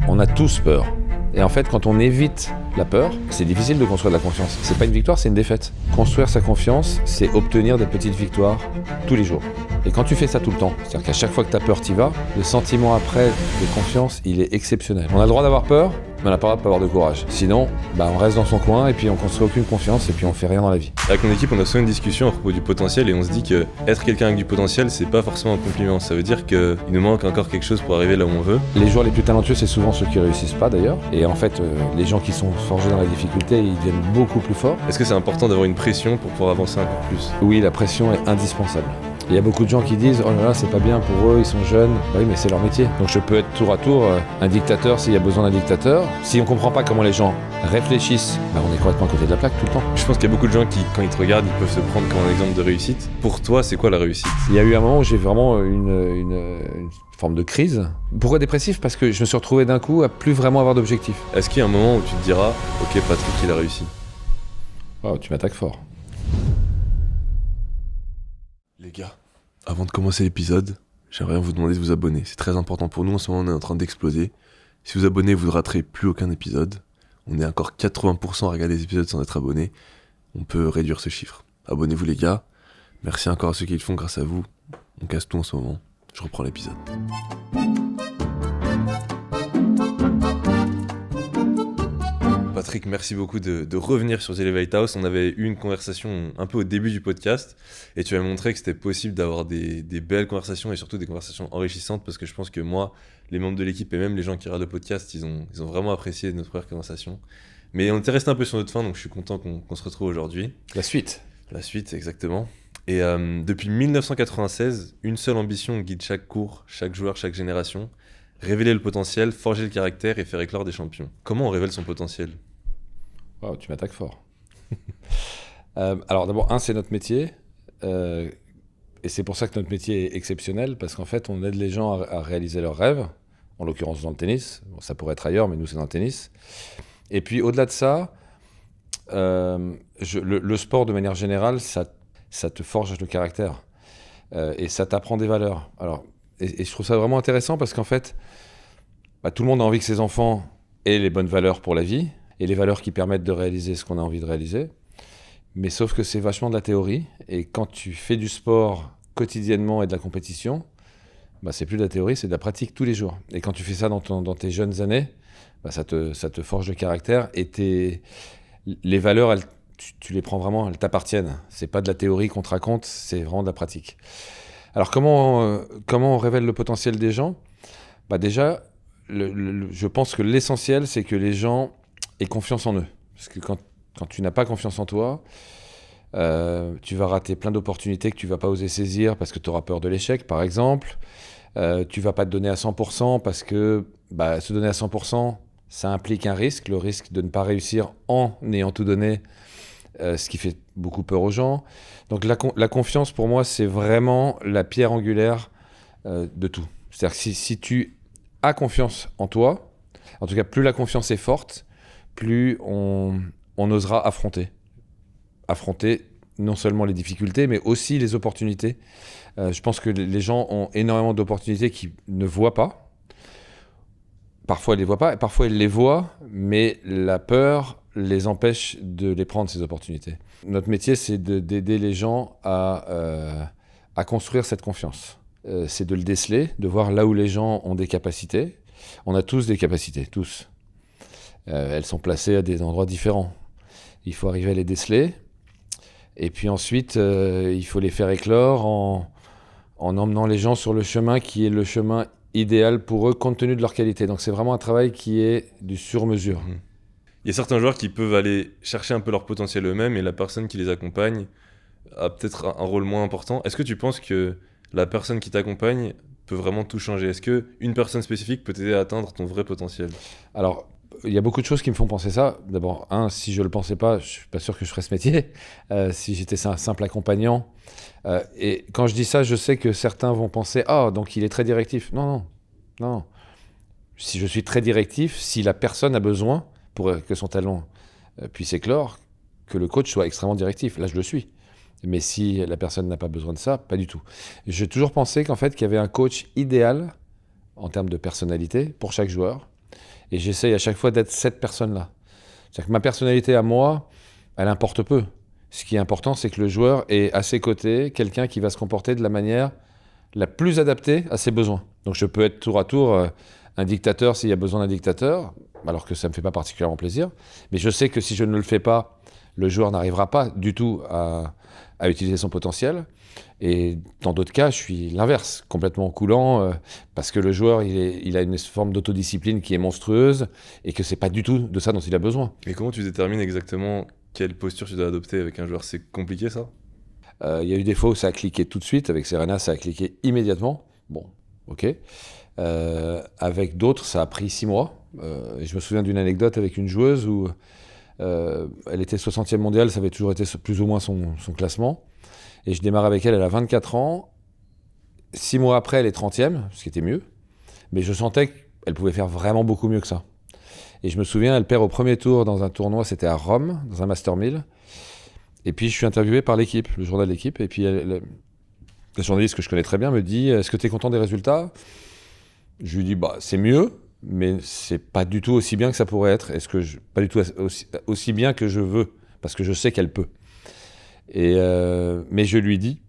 On a tous peur. Et en fait, quand on évite la peur, c'est difficile de construire de la confiance. C'est pas une victoire, c'est une défaite. Construire sa confiance, c'est obtenir des petites victoires tous les jours. Et quand tu fais ça tout le temps, c'est-à-dire qu'à chaque fois que tu as peur, tu y vas, le sentiment après de confiance, il est exceptionnel. On a le droit d'avoir peur, mais on n'a pas le droit de pas avoir de courage. Sinon, on reste dans son coin et puis on construit aucune confiance et puis on fait rien dans la vie. Avec mon équipe, on a souvent une discussion à propos du potentiel et on se dit que être quelqu'un avec du potentiel, c'est pas forcément un compliment. Ça veut dire qu'il nous manque encore quelque chose pour arriver là où on veut. Les joueurs les plus talentueux, c'est souvent ceux qui réussissent pas d'ailleurs. Et en fait, les gens qui sont forgés dans la difficulté, ils deviennent beaucoup plus forts. Est-ce que c'est important d'avoir une pression pour pouvoir avancer encore plus ? Oui, la pression est indispensable. Il y a beaucoup de gens qui disent « Oh là là, c'est pas bien pour eux, ils sont jeunes. » Bah oui, mais c'est leur métier. Donc je peux être tour à tour un dictateur s'il y a besoin d'un dictateur. Si on comprend pas comment les gens réfléchissent, on est complètement à côté de la plaque tout le temps. Je pense qu'il y a beaucoup de gens qui, quand ils te regardent, ils peuvent se prendre comme un exemple de réussite. Pour toi, c'est quoi la réussite ? Il y a eu un moment où j'ai vraiment une forme de crise. Pourquoi dépressif ? Parce que je me suis retrouvé d'un coup à plus vraiment avoir d'objectifs. Est-ce qu'il y a un moment où tu te diras « Ok, Patrick, il a réussi ». Wow, tu m'attaques fort. Les gars, avant de commencer l'épisode, j'aimerais vous demander de vous abonner. C'est très important pour nous, en ce moment on est en train d'exploser. Si vous abonnez, vous ne raterez plus aucun épisode. On est encore 80% à regarder les épisodes sans être abonné. On peut réduire ce chiffre. Abonnez-vous les gars. Merci encore à ceux qui le font grâce à vous. On casse tout en ce moment. Je reprends l'épisode. Patrick, merci beaucoup de revenir sur The Elevate House. On avait eu une conversation un peu au début du podcast et tu as montré que c'était possible d'avoir des belles conversations et surtout des conversations enrichissantes parce que je pense que moi, les membres de l'équipe et même les gens qui regardent le podcast, ils ont vraiment apprécié notre première conversation. Mais on était resté un peu sur notre fin, donc je suis content qu'on se retrouve aujourd'hui. La suite, exactement. Et depuis 1996, une seule ambition guide chaque cours, chaque joueur, chaque génération. Révéler le potentiel, forger le caractère et faire éclore des champions. Comment on révèle son potentiel ? Wow, tu m'attaques fort. Alors d'abord, c'est notre métier. Et c'est pour ça que notre métier est exceptionnel, parce qu'en fait, on aide les gens à réaliser leurs rêves, en l'occurrence dans le tennis. Bon, ça pourrait être ailleurs, mais nous, c'est dans le tennis. Et puis au-delà de ça, le sport, de manière générale, ça te forge le caractère. Et ça t'apprend des valeurs. Alors, et je trouve ça vraiment intéressant parce qu'en fait, tout le monde a envie que ses enfants aient les bonnes valeurs pour la vie et les valeurs qui permettent de réaliser ce qu'on a envie de réaliser. Mais sauf que c'est vachement de la théorie. Et quand tu fais du sport quotidiennement et de la compétition, c'est plus de la théorie, c'est de la pratique tous les jours. Et quand tu fais ça dans tes jeunes années, ça te forge le caractère. Et les valeurs, tu les prends vraiment, elles t'appartiennent. C'est pas de la théorie qu'on te raconte, c'est vraiment de la pratique. Alors comment on révèle le potentiel des gens ? Déjà, je pense que l'essentiel, c'est que les gens aient confiance en eux. Parce que quand tu n'as pas confiance en toi, tu vas rater plein d'opportunités que tu ne vas pas oser saisir parce que tu auras peur de l'échec, par exemple. Tu ne vas pas te donner à 100% parce que se donner à 100%, ça implique un risque, le risque de ne pas réussir en ayant tout donné, ce qui fait beaucoup peur aux gens. Donc la confiance, pour moi, c'est vraiment la pierre angulaire de tout. C'est-à-dire que si tu as confiance en toi, en tout cas, plus la confiance est forte, plus on osera affronter non seulement les difficultés, mais aussi les opportunités. Je pense que les gens ont énormément d'opportunités qu'ils ne voient pas. Parfois, ils ne les voient pas, et parfois, ils les voient, mais la peur les empêche de les prendre, ces opportunités. Notre métier, c'est d'aider les gens à construire cette confiance. C'est de le déceler, de voir là où les gens ont des capacités. On a tous des capacités, tous. Elles sont placées à des endroits différents. Il faut arriver à les déceler. Et puis ensuite, il faut les faire éclore en emmenant les gens sur le chemin qui est le chemin idéal pour eux, compte tenu de leur qualité. Donc c'est vraiment un travail qui est du sur-mesure. Il y a certains joueurs qui peuvent aller chercher un peu leur potentiel eux-mêmes et la personne qui les accompagne a peut-être un rôle moins important. Est-ce que tu penses que la personne qui t'accompagne peut vraiment tout changer ? Est-ce qu'une personne spécifique peut t'aider à atteindre ton vrai potentiel ? Alors, il y a beaucoup de choses qui me font penser ça. D'abord, si je ne le pensais pas, je ne suis pas sûr que je ferais ce métier. Si j'étais un simple accompagnant. Et quand je dis ça, je sais que certains vont penser « Ah, donc il est très directif ». Non. Si je suis très directif, si la personne a besoin pour que son talent puisse éclore, que le coach soit extrêmement directif. Là, je le suis. Mais si la personne n'a pas besoin de ça, pas du tout. J'ai toujours pensé qu'en fait, qu'il y avait un coach idéal en termes de personnalité pour chaque joueur Et j'essaye à chaque fois d'être cette personne-là. C'est-à-dire que ma personnalité à moi, elle importe peu. Ce qui est important, c'est que le joueur ait à ses côtés quelqu'un qui va se comporter de la manière la plus adaptée à ses besoins. Donc je peux être tour à tour un dictateur s'il y a besoin d'un dictateur, alors que ça ne me fait pas particulièrement plaisir. Mais je sais que si je ne le fais pas, le joueur n'arrivera pas du tout à utiliser son potentiel. Et dans d'autres cas, je suis l'inverse, complètement coulant, parce que le joueur, il a une forme d'autodiscipline qui est monstrueuse et que c'est pas du tout de ça dont il a besoin. Et comment tu détermines exactement quelle posture tu dois adopter avec un joueur? C'est compliqué ça? Il y a eu des fois où ça a cliqué tout de suite. Avec Serena, ça a cliqué immédiatement. Bon, ok. Avec d'autres, ça a pris 6 mois. Et je me souviens d'une anecdote avec une joueuse où elle était 60e mondiale, ça avait toujours été plus ou moins son classement. Et je démarre avec elle, elle a 24 ans. 6 mois après, elle est 30e, ce qui était mieux. Mais je sentais qu'elle pouvait faire vraiment beaucoup mieux que ça. Et je me souviens, elle perd au premier tour dans un tournoi, c'était à Rome, dans un Master 1000. Et puis je suis interviewé par l'équipe, le journal de l'équipe. Et puis la journaliste que je connais très bien me dit « Est-ce que tu es content des résultats ?» Je lui dis bah, « C'est mieux, mais c'est pas du tout aussi bien que ça pourrait être. Pas du tout aussi bien que je veux, parce que je sais qu'elle peut. » Mais je lui dis,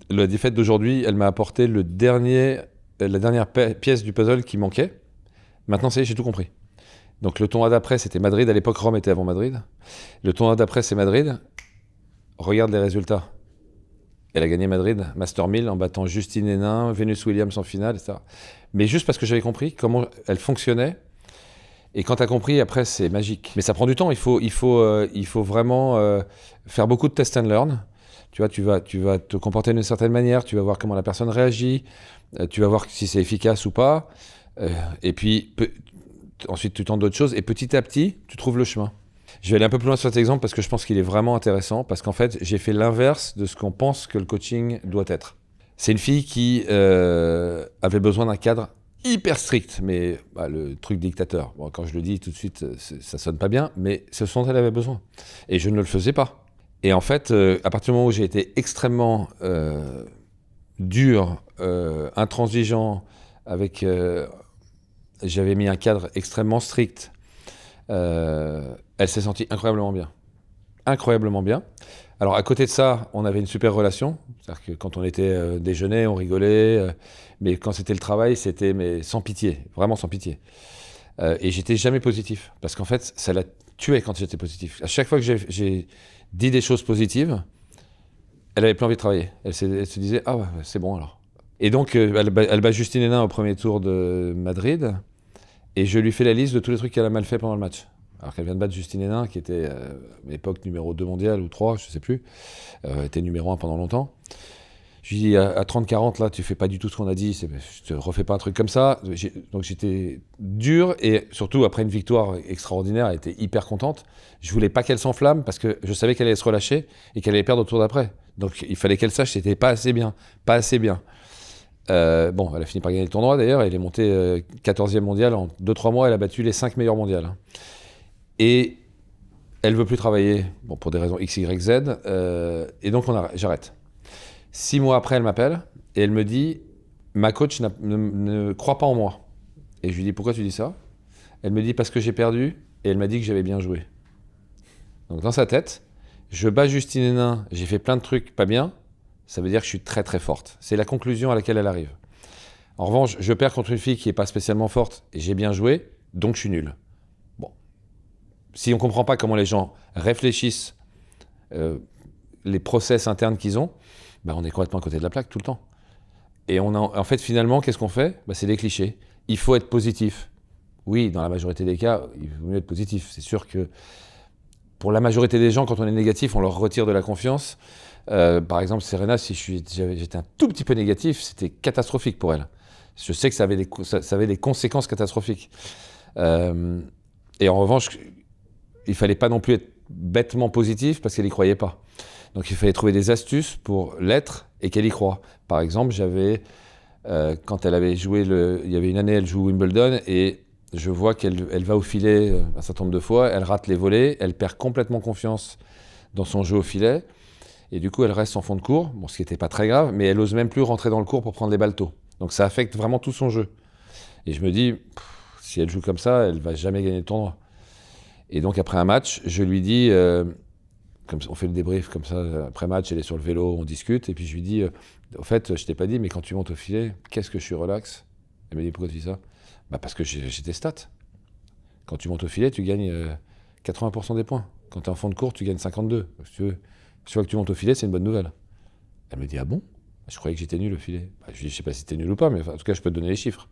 la défaite d'aujourd'hui, elle m'a apporté la dernière pièce du puzzle qui manquait. Maintenant, ça y est, j'ai tout compris. Donc le tournoi d'après, c'était Madrid. À l'époque, Rome était avant Madrid. Le tournoi d'après, c'est Madrid. Regarde les résultats. Elle a gagné Madrid, Master 1000, en battant Justine Henin, Venus Williams en finale, etc. Mais juste parce que j'avais compris comment elle fonctionnait. Et quand tu as compris, après, c'est magique. Mais ça prend du temps. Il faut vraiment faire beaucoup de test and learn. Tu vois, tu vas te comporter d'une certaine manière. Tu vas voir comment la personne réagit. Tu vas voir si c'est efficace ou pas. Et puis, ensuite, tu tentes d'autres choses. Et petit à petit, tu trouves le chemin. Je vais aller un peu plus loin sur cet exemple parce que je pense qu'il est vraiment intéressant. Parce qu'en fait, j'ai fait l'inverse de ce qu'on pense que le coaching doit être. C'est une fille qui avait besoin d'un cadre hyper strict, mais le truc dictateur. Bon, quand je le dis tout de suite, ça sonne pas bien, mais c'est ce dont elle avait besoin. Et je ne le faisais pas. Et en fait, à partir du moment où j'ai été extrêmement dur, intransigeant, j'avais mis un cadre extrêmement strict, elle s'est sentie incroyablement bien. Incroyablement bien. Alors à côté de ça, on avait une super relation. C'est-à-dire que quand on était déjeuner, on rigolait. Mais quand c'était le travail, c'était sans pitié. Vraiment sans pitié. Et j'étais jamais positif. Parce qu'en fait, ça la tuait quand j'étais positif. À chaque fois que j'ai dit des choses positives, elle avait plus envie de travailler. Elle se disait « Ah ouais, c'est bon alors ». Et donc, elle bat Justine Henin au premier tour de Madrid. Et je lui fais la liste de tous les trucs qu'elle a mal fait pendant le match. Alors qu'elle vient de battre Justine Henin, qui était à l'époque numéro 2 mondial ou 3, je ne sais plus, était numéro 1 pendant longtemps. Je lui dis, à 30-40, là, tu fais pas du tout ce qu'on a dit, je te refais pas un truc comme ça. Donc j'étais dur, et surtout, après une victoire extraordinaire, elle était hyper contente. Je voulais pas qu'elle s'enflamme, parce que je savais qu'elle allait se relâcher, et qu'elle allait perdre au tour d'après. Donc il fallait qu'elle sache que c'était pas assez bien, pas assez bien. Bon, elle a fini par gagner le tournoi, d'ailleurs, elle est montée 14e mondiale, en 2-3 mois, elle a battu les 5 meilleurs mondiales. Hein. Et elle veut plus travailler, bon, pour des raisons X, Y, Z, et donc j'arrête. 6 mois après, elle m'appelle et elle me dit « Ma coach ne croit pas en moi ». Et je lui dis « Pourquoi tu dis ça ?» Elle me dit « Parce que j'ai perdu et elle m'a dit que j'avais bien joué ». Donc dans sa tête, je bats Justine Henin, j'ai fait plein de trucs pas bien, ça veut dire que je suis très très forte. C'est la conclusion à laquelle elle arrive. En revanche, je perds contre une fille qui n'est pas spécialement forte et j'ai bien joué, donc je suis nul. Bon. Si on ne comprend pas comment les gens réfléchissent, les process internes qu'ils ont, on est complètement à côté de la plaque tout le temps. Et en fait, finalement, qu'est-ce qu'on fait ? C'est des clichés. Il faut être positif. Oui, dans la majorité des cas, il vaut mieux être positif. C'est sûr que pour la majorité des gens, quand on est négatif, on leur retire de la confiance. Par exemple, Serena, si j'étais un tout petit peu négatif, c'était catastrophique pour elle. Je sais que ça avait des conséquences catastrophiques. Et en revanche, il ne fallait pas non plus être bêtement positif parce qu'elle n'y croyait pas. Donc il fallait trouver des astuces pour l'être et qu'elle y croit. Par exemple, quand elle avait joué, il y avait une année, elle joue Wimbledon et je vois qu'elle va au filet un certain nombre de fois, elle rate les volets, elle perd complètement confiance dans son jeu au filet et du coup elle reste en fond de court, ce qui n'était pas très grave, mais elle n'ose même plus rentrer dans le court pour prendre les balles tôt. Donc ça affecte vraiment tout son jeu. Et je me dis, Si elle joue comme ça, elle va jamais gagner le tournoi. Et donc après un match, je lui dis, comme on fait le débrief comme ça, après match, elle est sur le vélo, on discute, et puis je lui dis, au fait, je t'ai pas dit, mais quand tu montes au filet, qu'est-ce que je suis relax? Elle me dit, pourquoi tu dis ça? Bah parce que j'ai tes stats. Quand tu montes au filet, tu gagnes 80% des points. Quand tu es en fond de cours, tu gagnes 52. Si tu veux, si que tu montes au filet, c'est une bonne nouvelle. Elle me dit, ah bon? Je croyais que j'étais nul au filet. Bah, je lui dis, je sais pas si t'es nul ou pas, mais en tout cas, je peux te donner les chiffres.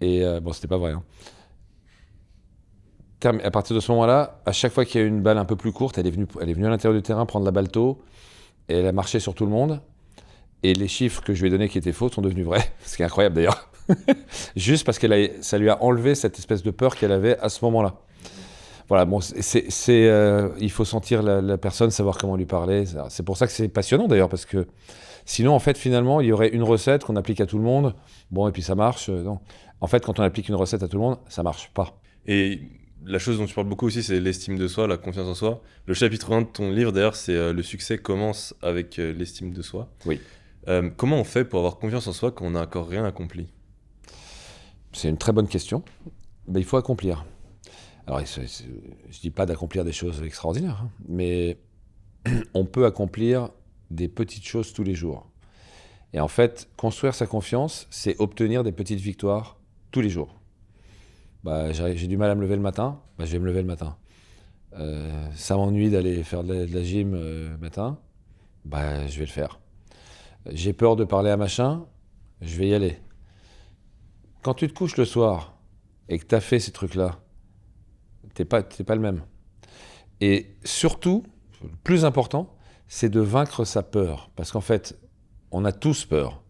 Et bon, c'était pas vrai. Hein. À partir de ce moment-là, à chaque fois qu'il y a eu une balle un peu plus courte, elle est venue à l'intérieur du terrain prendre la balle tôt, et elle a marché sur tout le monde. Et les chiffres que je lui ai donnés qui étaient faux sont devenus vrais, ce qui est incroyable d'ailleurs. Juste parce que ça lui a enlevé cette espèce de peur qu'elle avait à ce moment-là. Voilà, bon, il faut sentir la personne, savoir comment lui parler. C'est pour ça que c'est passionnant d'ailleurs, parce que sinon, en fait, finalement, il y aurait une recette qu'on applique à tout le monde. Bon, et puis ça marche. Non. En fait, quand on applique une recette à tout le monde, ça marche pas. Et la chose dont tu parles beaucoup aussi, c'est l'estime de soi, la confiance en soi. Le chapitre 1 de ton livre, d'ailleurs, c'est le succès commence avec l'estime de soi. Oui. Comment on fait pour avoir confiance en soi quand on n'a encore rien accompli? C'est une très bonne question. Ben, il faut accomplir. Alors, je ne dis pas d'accomplir des choses extraordinaires, hein, mais on peut accomplir des petites choses tous les jours. Et en fait, construire sa confiance, c'est obtenir des petites victoires tous les jours. Bah, j'ai du mal à me lever le matin, bah, je vais me lever le matin. Ça m'ennuie d'aller faire de la gym le matin, bah, je vais le faire. J'ai peur de parler à machin, je vais y aller. Quand tu te couches le soir et que tu as fait ces trucs-là, t'es pas le même. Et surtout, le plus important, c'est de vaincre sa peur. Parce qu'en fait, on a tous peur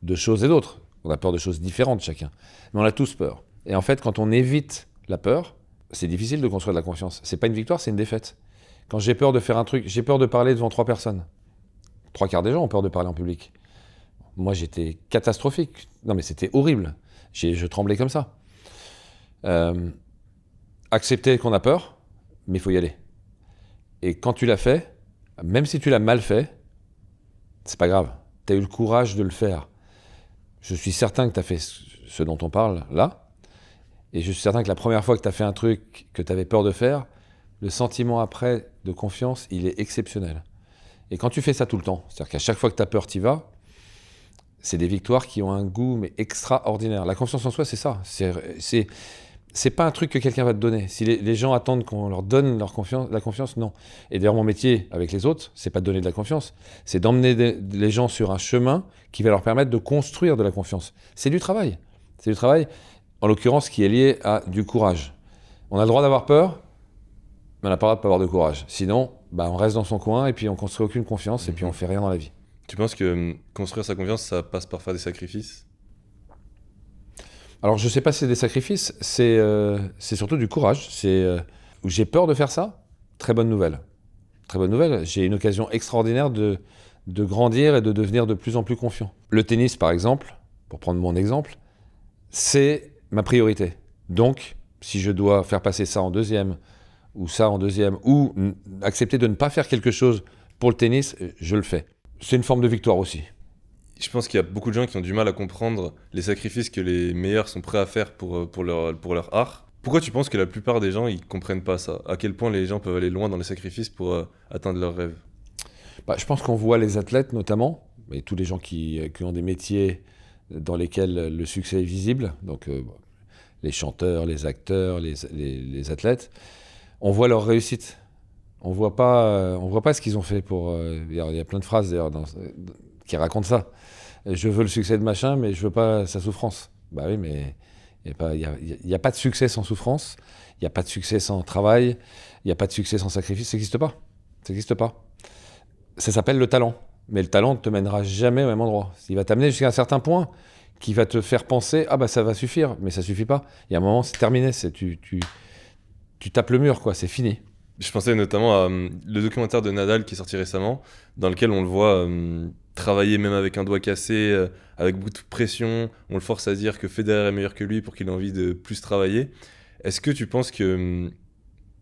de choses et d'autres. On a peur de choses différentes chacun. Mais on a tous peur. Et en fait, quand on évite la peur, c'est difficile de construire de la confiance. C'est pas une victoire, c'est une défaite. Quand j'ai peur de faire un truc, j'ai peur de parler devant 3 personnes. 3/4 des gens ont peur de parler en public. Moi, j'étais catastrophique. Non, mais c'était horrible. Je tremblais comme ça. Accepter qu'on a peur, mais il faut y aller. Et quand tu l'as fait, même si tu l'as mal fait, c'est pas grave. Tu as eu le courage de le faire. Je suis certain que tu as fait ce dont on parle là. Et je suis certain que la première fois que tu as fait un truc que tu avais peur de faire, le sentiment après de confiance, il est exceptionnel. Et quand tu fais ça tout le temps, c'est-à-dire qu'à chaque fois que tu as peur, tu y vas, c'est des victoires qui ont un goût mais extraordinaire. La confiance en soi, c'est ça. C'est pas un truc que quelqu'un va te donner. Si les gens attendent qu'on leur donne la confiance, non. Et d'ailleurs, mon métier avec les autres, c'est pas de donner de la confiance, c'est d'emmener les gens sur un chemin qui va leur permettre de construire de la confiance. C'est du travail. C'est du travail, en l'occurrence, qui est lié à du courage. On a le droit d'avoir peur, mais on n'a pas le droit de pas avoir de courage. Sinon, bah, on reste dans son coin et puis on construit aucune confiance et puis on fait rien dans la vie. Tu penses que construire sa confiance, ça passe par faire des sacrifices? Alors, je sais pas si c'est des sacrifices, c'est surtout du courage. J'ai peur de faire ça, très bonne nouvelle. Très bonne nouvelle, j'ai une occasion extraordinaire de grandir et de devenir de plus en plus confiant. Le tennis, par exemple, pour prendre mon exemple, c'est ma priorité. Donc, si je dois faire passer ça en deuxième, ou accepter de ne pas faire quelque chose pour le tennis, je le fais. C'est une forme de victoire aussi. Je pense qu'il y a beaucoup de gens qui ont du mal à comprendre les sacrifices que les meilleurs sont prêts à faire pour leur art. Pourquoi tu penses que la plupart des gens, ils comprennent pas ça? À quel point les gens peuvent aller loin dans les sacrifices pour atteindre leurs rêves? Bah, je pense qu'on voit les athlètes notamment, et tous les gens qui ont des métiers dans lesquels le succès est visible, donc les chanteurs, les acteurs, les athlètes, on voit leur réussite. On voit pas ce qu'ils ont fait pour... Il y a plein de phrases d'ailleurs qui racontent ça. Je veux le succès de machin, mais je veux pas sa souffrance. Bah oui, mais il n'y a pas de succès sans souffrance, il n'y a pas de succès sans travail, il n'y a pas de succès sans sacrifice, ça n'existe pas. Ça n'existe pas. Ça s'appelle le talent. Mais le talent ne te mènera jamais au même endroit. Il va t'amener jusqu'à un certain point qui va te faire penser « Ah bah ça va suffire », mais ça suffit pas. Il y a un moment, c'est terminé, tu tapes le mur, quoi, c'est fini. Je pensais notamment à le documentaire de Nadal qui est sorti récemment, dans lequel on le voit travailler même avec un doigt cassé, avec beaucoup de pression. On le force à dire que Federer est meilleur que lui pour qu'il ait envie de plus travailler. Est-ce que tu penses que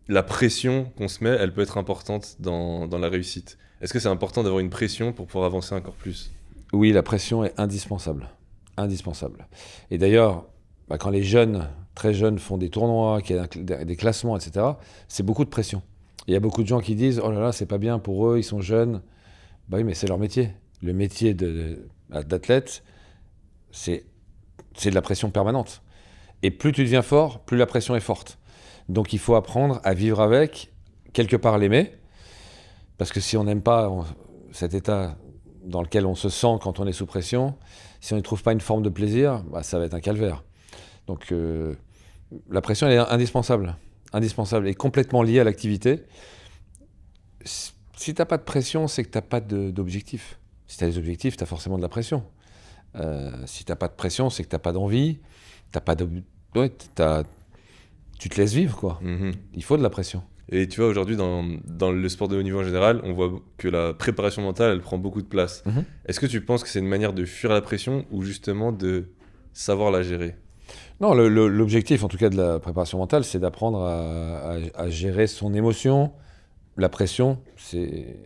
la pression qu'on se met, elle peut être importante dans la réussite? Est-ce que c'est important d'avoir une pression pour pouvoir avancer encore plus? Oui, la pression est indispensable. Indispensable. Et d'ailleurs, quand les jeunes, très jeunes, font des tournois, qu'il y a des classements, etc., c'est beaucoup de pression. Il y a beaucoup de gens qui disent « Oh là là, c'est pas bien pour eux, ils sont jeunes ». Bah oui, mais c'est leur métier. Le métier d'athlète, c'est de la pression permanente. Et plus tu deviens fort, plus la pression est forte. Donc il faut apprendre à vivre avec, quelque part l'aimer, parce que si on n'aime pas cet état dans lequel on se sent quand on est sous pression, si on ne trouve pas une forme de plaisir, bah, ça va être un calvaire. Donc la pression, elle est indispensable. Indispensable et complètement liée à l'activité. Si tu n'as pas de pression, c'est que tu n'as pas d'objectif. Si tu as des objectifs, tu as forcément de la pression. Si tu n'as pas de pression, c'est que tu n'as pas d'envie, tu te laisses vivre, quoi. Il faut de la pression. Et tu vois, aujourd'hui, dans le sport de haut niveau en général, on voit que la préparation mentale, elle prend beaucoup de place. Est-ce que tu penses que c'est une manière de fuir la pression ou justement de savoir la gérer? Non, l'objectif, en tout cas, de la préparation mentale, c'est d'apprendre à gérer son émotion. La pression, c'est...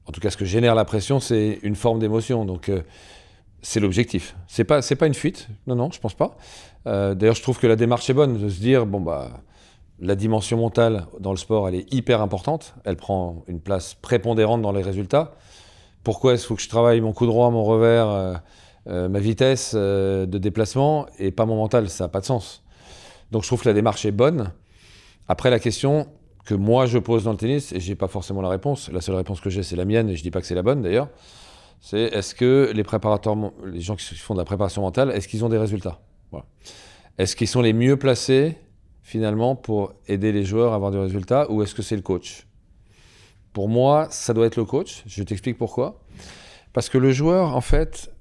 En tout cas, ce que génère la pression, c'est une forme d'émotion. Donc, c'est l'objectif. C'est pas une fuite. Non, je pense pas. D'ailleurs, je trouve que la démarche est bonne, de se dire, la dimension mentale dans le sport, elle est hyper importante. Elle prend une place prépondérante dans les résultats. Pourquoi est-ce qu'il faut que je travaille mon coup droit, mon revers, ma vitesse de déplacement et pas mon mental? Ça n'a pas de sens. Donc je trouve que la démarche est bonne. Après, la question que moi je pose dans le tennis, et je n'ai pas forcément la réponse, la seule réponse que j'ai, c'est la mienne, et je ne dis pas que c'est la bonne d'ailleurs, c'est est-ce que les gens qui font de la préparation mentale, est-ce qu'ils ont des résultats? Voilà. Est-ce qu'ils sont les mieux placés finalement pour aider les joueurs à avoir des résultats, ou est-ce que c'est le coach? Pour moi, ça doit être le coach. Je t'explique pourquoi. Parce que le joueur, en fait,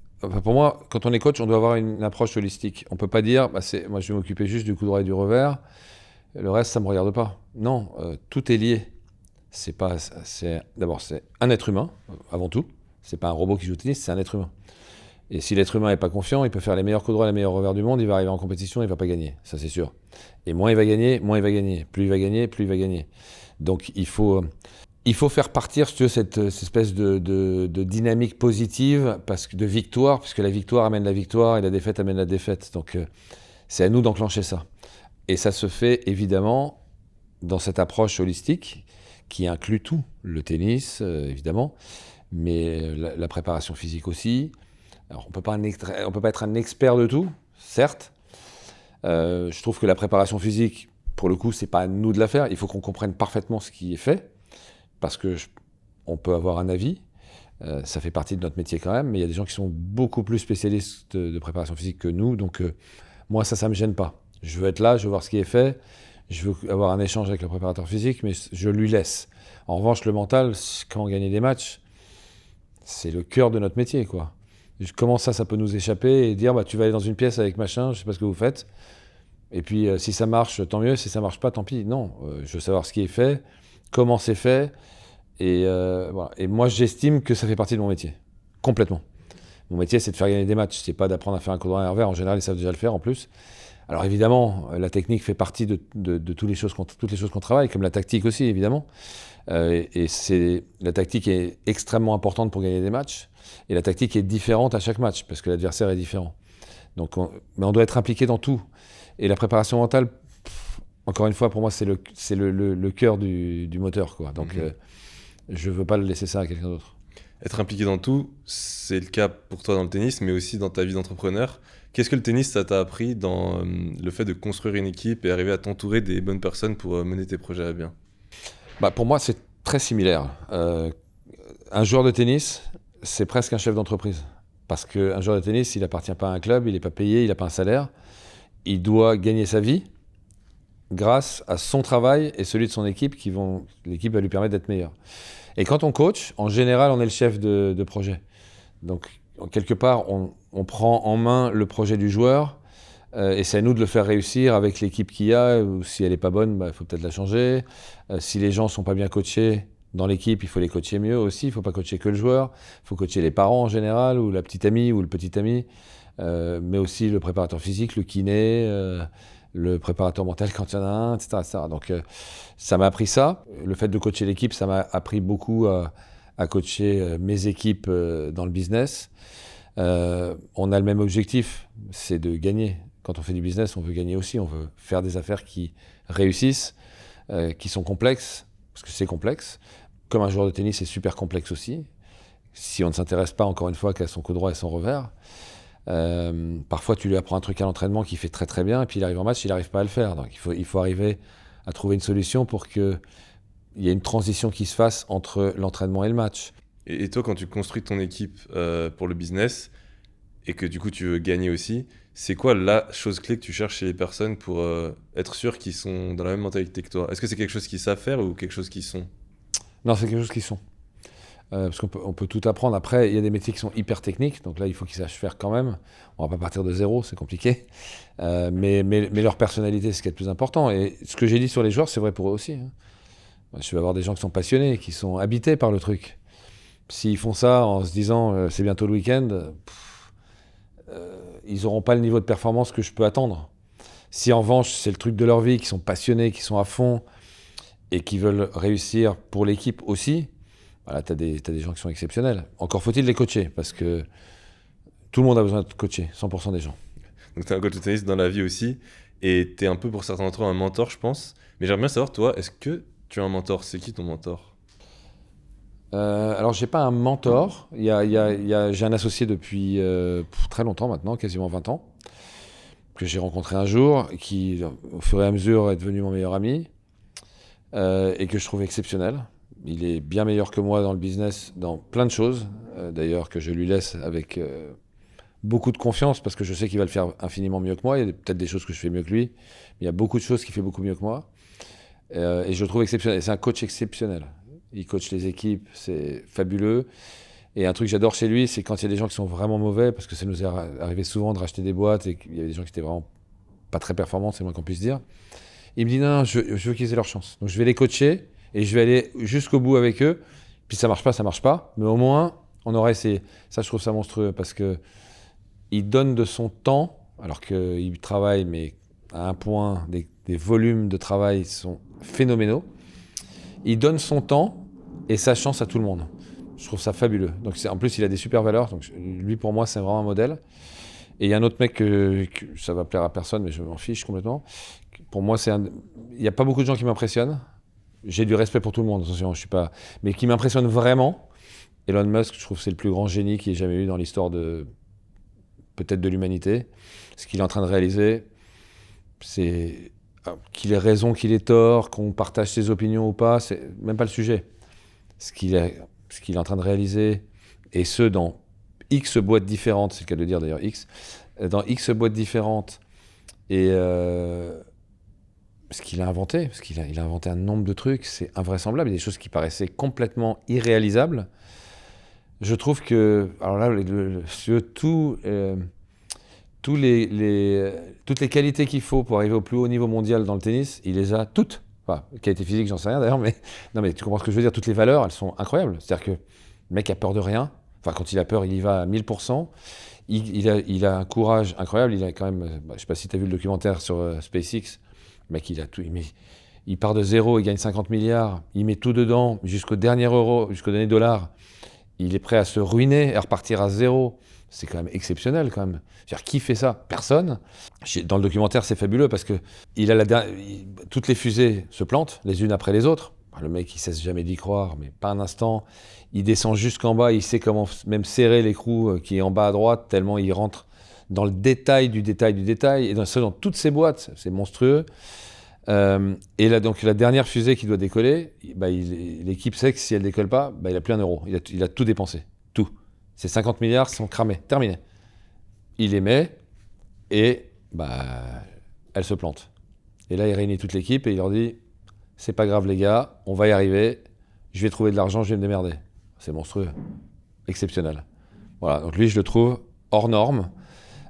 pour moi, quand on est coach, on doit avoir une approche holistique. On ne peut pas dire, moi je vais m'occuper juste du coup droit et du revers, le reste, ça ne me regarde pas. Non, tout est lié. D'abord, c'est un être humain, avant tout. Ce n'est pas un robot qui joue au tennis, c'est un être humain. Et si l'être humain n'est pas confiant, il peut faire les meilleurs coups droits, les meilleurs revers du monde, il va arriver en compétition, il ne va pas gagner, ça c'est sûr. Et moins il va gagner, moins il va gagner. Plus il va gagner, plus il va gagner. Donc il faut faire partir, si tu veux, cette espèce de dynamique positive, de victoire, puisque la victoire amène la victoire et la défaite amène la défaite. Donc c'est à nous d'enclencher ça. Et ça se fait évidemment dans cette approche holistique qui inclut tout, le tennis évidemment, mais la préparation physique aussi. Alors on peut pas être un expert de tout, certes. Je trouve que la préparation physique, pour le coup, c'est pas à nous de la faire. Il faut qu'on comprenne parfaitement ce qui est fait, parce que on peut avoir un avis. Ça fait partie de notre métier quand même, mais il y a des gens qui sont beaucoup plus spécialistes de préparation physique que nous, donc moi ça me gêne pas. Je veux être là, je veux voir ce qui est fait, je veux avoir un échange avec le préparateur physique, mais je lui laisse. En revanche, le mental, quand on gagne des matchs, c'est le cœur de notre métier, quoi. Comment ça peut nous échapper et dire tu vas aller dans une pièce avec machin, je sais pas ce que vous faites, et puis si ça marche, tant mieux, si ça marche pas, tant pis. Non, je veux savoir ce qui est fait, comment c'est fait, et voilà. Et moi j'estime que ça fait partie de mon métier, complètement. Mon métier, c'est de faire gagner des matchs, c'est pas d'apprendre à faire un coup droit et un revers. En général, ils savent déjà le faire en plus. Alors évidemment, la technique fait partie de toutes les choses qu'on travaille, comme la tactique aussi, évidemment. La tactique est extrêmement importante pour gagner des matchs. Et la tactique est différente à chaque match, parce que l'adversaire est différent. Mais on doit être impliqué dans tout. Et la préparation mentale, encore une fois, pour moi, c'est le cœur du moteur, quoi. Donc, je ne veux pas laisser ça à quelqu'un d'autre. Être impliqué dans tout, c'est le cas pour toi dans le tennis, mais aussi dans ta vie d'entrepreneur. Qu'est-ce que le tennis, ça t'a appris dans le fait de construire une équipe et arriver à t'entourer des bonnes personnes pour mener tes projets à bien? Pour moi, c'est très similaire. Un joueur de tennis, c'est presque un chef d'entreprise. Parce qu'un joueur de tennis, il n'appartient pas à un club, il n'est pas payé, il n'a pas un salaire. Il doit gagner sa vie grâce à son travail et celui de son équipe. L'équipe va lui permettre d'être meilleur. Et quand on coach, en général, on est le chef de projet. Donc, quelque part, on prend en main le projet du joueur et c'est à nous de le faire réussir avec l'équipe qu'il y a. Ou si elle n'est pas bonne, il faut peut-être la changer. Si les gens ne sont pas bien coachés dans l'équipe, il faut les coacher mieux aussi. Il ne faut pas coacher que le joueur. Il faut coacher les parents en général, ou la petite amie, ou le petit ami. Mais aussi le préparateur physique, le kiné, le préparateur mental quand il y en a un, etc. etc. Donc ça m'a appris ça. Le fait de coacher l'équipe, ça m'a appris beaucoup à coacher mes équipes dans le business. On a le même objectif, c'est de gagner. Quand on fait du business, on veut gagner aussi. On veut faire des affaires qui réussissent, qui sont complexes, parce que c'est complexe. Comme un joueur de tennis, c'est super complexe aussi. Si on ne s'intéresse pas, encore une fois, qu'à son coup droit et son revers. Parfois, tu lui apprends un truc à l'entraînement qu'il fait très très bien, et puis il arrive en match, il n'arrive pas à le faire. Donc il faut arriver à trouver une solution pour qu'il y ait une transition qui se fasse entre l'entraînement et le match. Et toi, quand tu construis ton équipe pour le business et que du coup tu veux gagner aussi, c'est quoi la chose clé que tu cherches chez les personnes pour être sûr qu'ils sont dans la même mentalité que toi? Est-ce que c'est quelque chose qu'ils savent faire ou quelque chose qu'ils sont? Non, c'est quelque chose qui sont. Parce qu'on peut tout apprendre. Après, il y a des métiers qui sont hyper techniques, donc là, il faut qu'ils sachent faire quand même. On va pas partir de zéro, c'est compliqué. Mais leur personnalité, c'est ce qui est le plus important. Et ce que j'ai dit sur les joueurs, c'est vrai pour eux aussi. Hein. Je vais avoir des gens qui sont passionnés, qui sont habités par le truc. S'ils font ça en se disant c'est bientôt le week-end, ils n'auront pas le niveau de performance que je peux attendre. Si en revanche, c'est le truc de leur vie, qui sont passionnés, qui sont à fond et qui veulent réussir pour l'équipe aussi, voilà, t'as des gens qui sont exceptionnels. Encore faut-il les coacher, parce que tout le monde a besoin de coacher, 100% des gens. Donc tu es un coach de tennis dans la vie aussi et tu es un peu pour certains d'entre eux un mentor, je pense. Mais j'aimerais bien savoir, toi, est-ce que tu as un mentor? C'est qui ton mentor? Alors, j'ai pas un mentor. J'ai un associé depuis très longtemps maintenant, quasiment 20 ans, que j'ai rencontré un jour, qui, au fur et à mesure, est devenu mon meilleur ami, et que je trouve exceptionnel. Il est bien meilleur que moi dans le business, dans plein de choses, d'ailleurs, que je lui laisse avec beaucoup de confiance, parce que je sais qu'il va le faire infiniment mieux que moi. Il y a peut-être des choses que je fais mieux que lui, mais il y a beaucoup de choses qu'il fait beaucoup mieux que moi. Et je le trouve exceptionnel. Et c'est un coach exceptionnel. Il coach les équipes, c'est fabuleux. Et un truc que j'adore chez lui, c'est quand il y a des gens qui sont vraiment mauvais, parce que ça nous est arrivé souvent de racheter des boîtes et qu'il y avait des gens qui étaient vraiment pas très performants, c'est le moins qu'on puisse dire. Il me dit non, je veux qu'ils aient leur chance. Donc je vais les coacher et je vais aller jusqu'au bout avec eux. Puis ça marche pas. Mais au moins, on aura essayé. Ça, je trouve ça monstrueux parce que il donne de son temps, alors qu'il travaille, mais à un point, des volumes de travail sont phénoménaux. Il donne son temps et sa chance à tout le monde. Je trouve ça fabuleux. Donc en plus, il a des super valeurs. Donc lui, pour moi, c'est vraiment un modèle. Et il y a un autre mec que ça va plaire à personne, mais je m'en fiche complètement. Pour moi, il n'y a pas beaucoup de gens qui m'impressionnent. J'ai du respect pour tout le monde, attention, je suis pas... Mais qui m'impressionne vraiment, Elon Musk, je trouve que c'est le plus grand génie qu'il y ait jamais eu dans l'histoire peut-être de l'humanité. Ce qu'il est en train de réaliser, c'est qu'il ait raison, qu'il ait tort, qu'on partage ses opinions ou pas, c'est même pas le sujet. Ce qu'il est en train de réaliser, et ce dans X boîtes différentes, c'est le cas de le dire d'ailleurs, dans X boîtes différentes, et ce qu'il a inventé, parce qu'il a inventé un nombre de trucs, c'est invraisemblable, il y a des choses qui paraissaient complètement irréalisables. Je trouve que, alors là, toutes les qualités qu'il faut pour arriver au plus haut niveau mondial dans le tennis, il les a toutes. Enfin, qualité physique, j'en sais rien d'ailleurs, mais non, mais tu comprends ce que je veux dire. Toutes les valeurs, elles sont incroyables. C'est-à-dire que le mec a peur de rien. Enfin, quand il a peur, il y va à 1000%. Il a un courage incroyable. Il a quand même, je sais pas si tu as vu le documentaire sur SpaceX. Le mec, il a tout. Il part de zéro, il gagne 50 milliards. Il met tout dedans jusqu'au dernier euro, jusqu'au dernier dollar. Il est prêt à se ruiner, à repartir à zéro. C'est quand même exceptionnel, quand même. C'est-à-dire, qui fait ça? Personne. Dans le documentaire, c'est fabuleux parce que toutes les fusées se plantent, les unes après les autres. Le mec, il cesse jamais d'y croire, mais pas un instant. Il descend jusqu'en bas, il sait comment même serrer l'écrou qui est en bas à droite, tellement il rentre dans le détail du détail du détail. Et dans toutes ces boîtes, c'est monstrueux. Et là, donc, la dernière fusée qui doit décoller, l'équipe sait que si elle décolle pas, il a plus un euro. Il a tout dépensé. Tout. Ces 50 milliards sont cramés. Terminé. Il les met et elle se plante. Et là, il réunit toute l'équipe et il leur dit « C'est pas grave les gars, on va y arriver. Je vais trouver de l'argent, je vais me démerder. » C'est monstrueux. Exceptionnel. Voilà. Donc lui, je le trouve hors norme.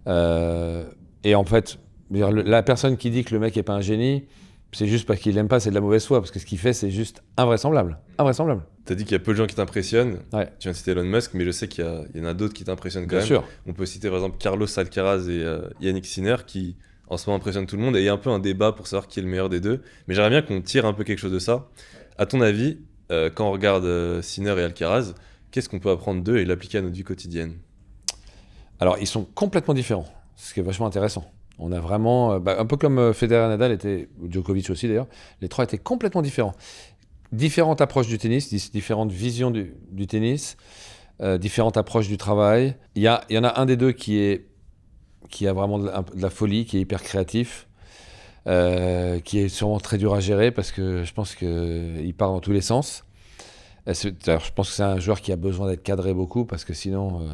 Et en fait, la personne qui dit que le mec n'est pas un génie, c'est juste parce qu'il l'aime pas, c'est de la mauvaise foi, parce que ce qu'il fait, c'est juste invraisemblable. Invraisemblable. T'as dit qu'il y a peu de gens qui t'impressionnent. Ouais. Tu viens de citer Elon Musk, mais je sais qu'il y en a d'autres qui t'impressionnent quand Bien même. sûr. On peut citer par exemple Carlos Alcaraz et Yannick Sinner qui en ce moment impressionnent tout le monde. Et il y a un peu un débat pour savoir qui est le meilleur des deux. Mais j'aimerais bien qu'on tire un peu quelque chose de ça. À ton avis, quand on regarde Sinner et Alcaraz, qu'est-ce qu'on peut apprendre d'eux et l'appliquer à notre vie quotidienne? Alors, ils sont complètement différents, ce qui est vachement intéressant. On a vraiment, un peu comme Federer, Nadal était, ou Djokovic aussi d'ailleurs, les trois étaient complètement différents. Différentes approches du tennis, différentes visions du tennis, différentes approches du travail. Il y en a un des deux qui a vraiment de la folie, qui est hyper créatif, qui est sûrement très dur à gérer parce que je pense qu'il part dans tous les sens. Alors, je pense que c'est un joueur qui a besoin d'être cadré beaucoup parce que sinon,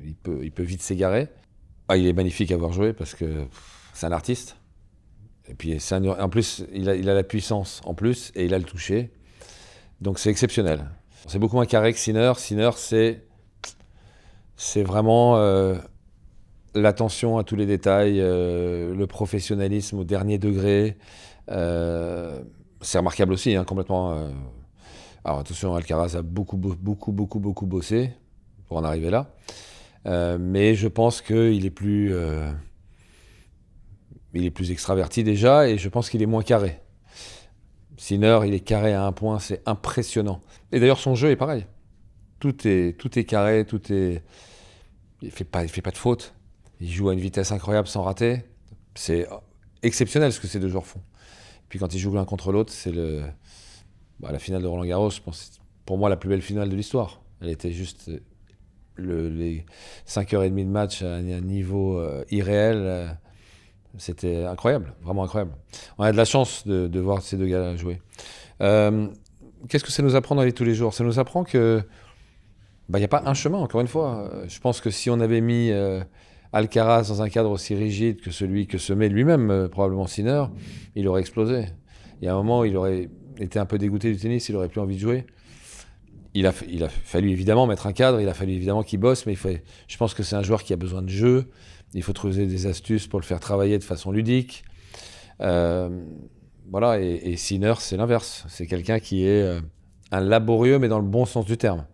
il peut vite s'égarer. Il est magnifique à voir jouer parce que c'est un artiste. Et puis en plus, il a la puissance en plus et il a le toucher. Donc c'est exceptionnel. C'est beaucoup moins carré que Sinner. Sinner, c'est vraiment l'attention à tous les détails, le professionnalisme au dernier degré. C'est remarquable aussi, hein, complètement. Alors attention, Alcaraz a beaucoup bossé pour en arriver là. Mais je pense qu'il est plus extraverti déjà et je pense qu'il est moins carré. Sinner, il est carré à un point, c'est impressionnant. Et d'ailleurs, son jeu est pareil. Tout est carré, il fait pas de faute. Il joue à une vitesse incroyable sans rater. C'est exceptionnel ce que ces deux joueurs font. Puis quand ils jouent l'un contre l'autre, c'est la finale de Roland-Garros, je pense, pour moi, la plus belle finale de l'histoire. Elle était juste les 5h30 de match à un niveau irréel. C'était incroyable, vraiment incroyable. On a de la chance de voir ces deux gars jouer. Qu'est-ce que ça nous apprend dans la vie de tous les jours ? Ça nous apprend que il n'y a pas un chemin, encore une fois. Je pense que si on avait mis Alcaraz dans un cadre aussi rigide que celui que se met lui-même, probablement Sinner, il aurait explosé. Il y a un moment où il aurait été un peu dégoûté du tennis, il aurait plus envie de jouer. Il a fallu évidemment mettre un cadre, il a fallu évidemment qu'il bosse, mais je pense que c'est un joueur qui a besoin de jeu. Il faut trouver des astuces pour le faire travailler de façon ludique. Voilà, et Sinner, c'est l'inverse. C'est quelqu'un qui est un laborieux, mais dans le bon sens du terme.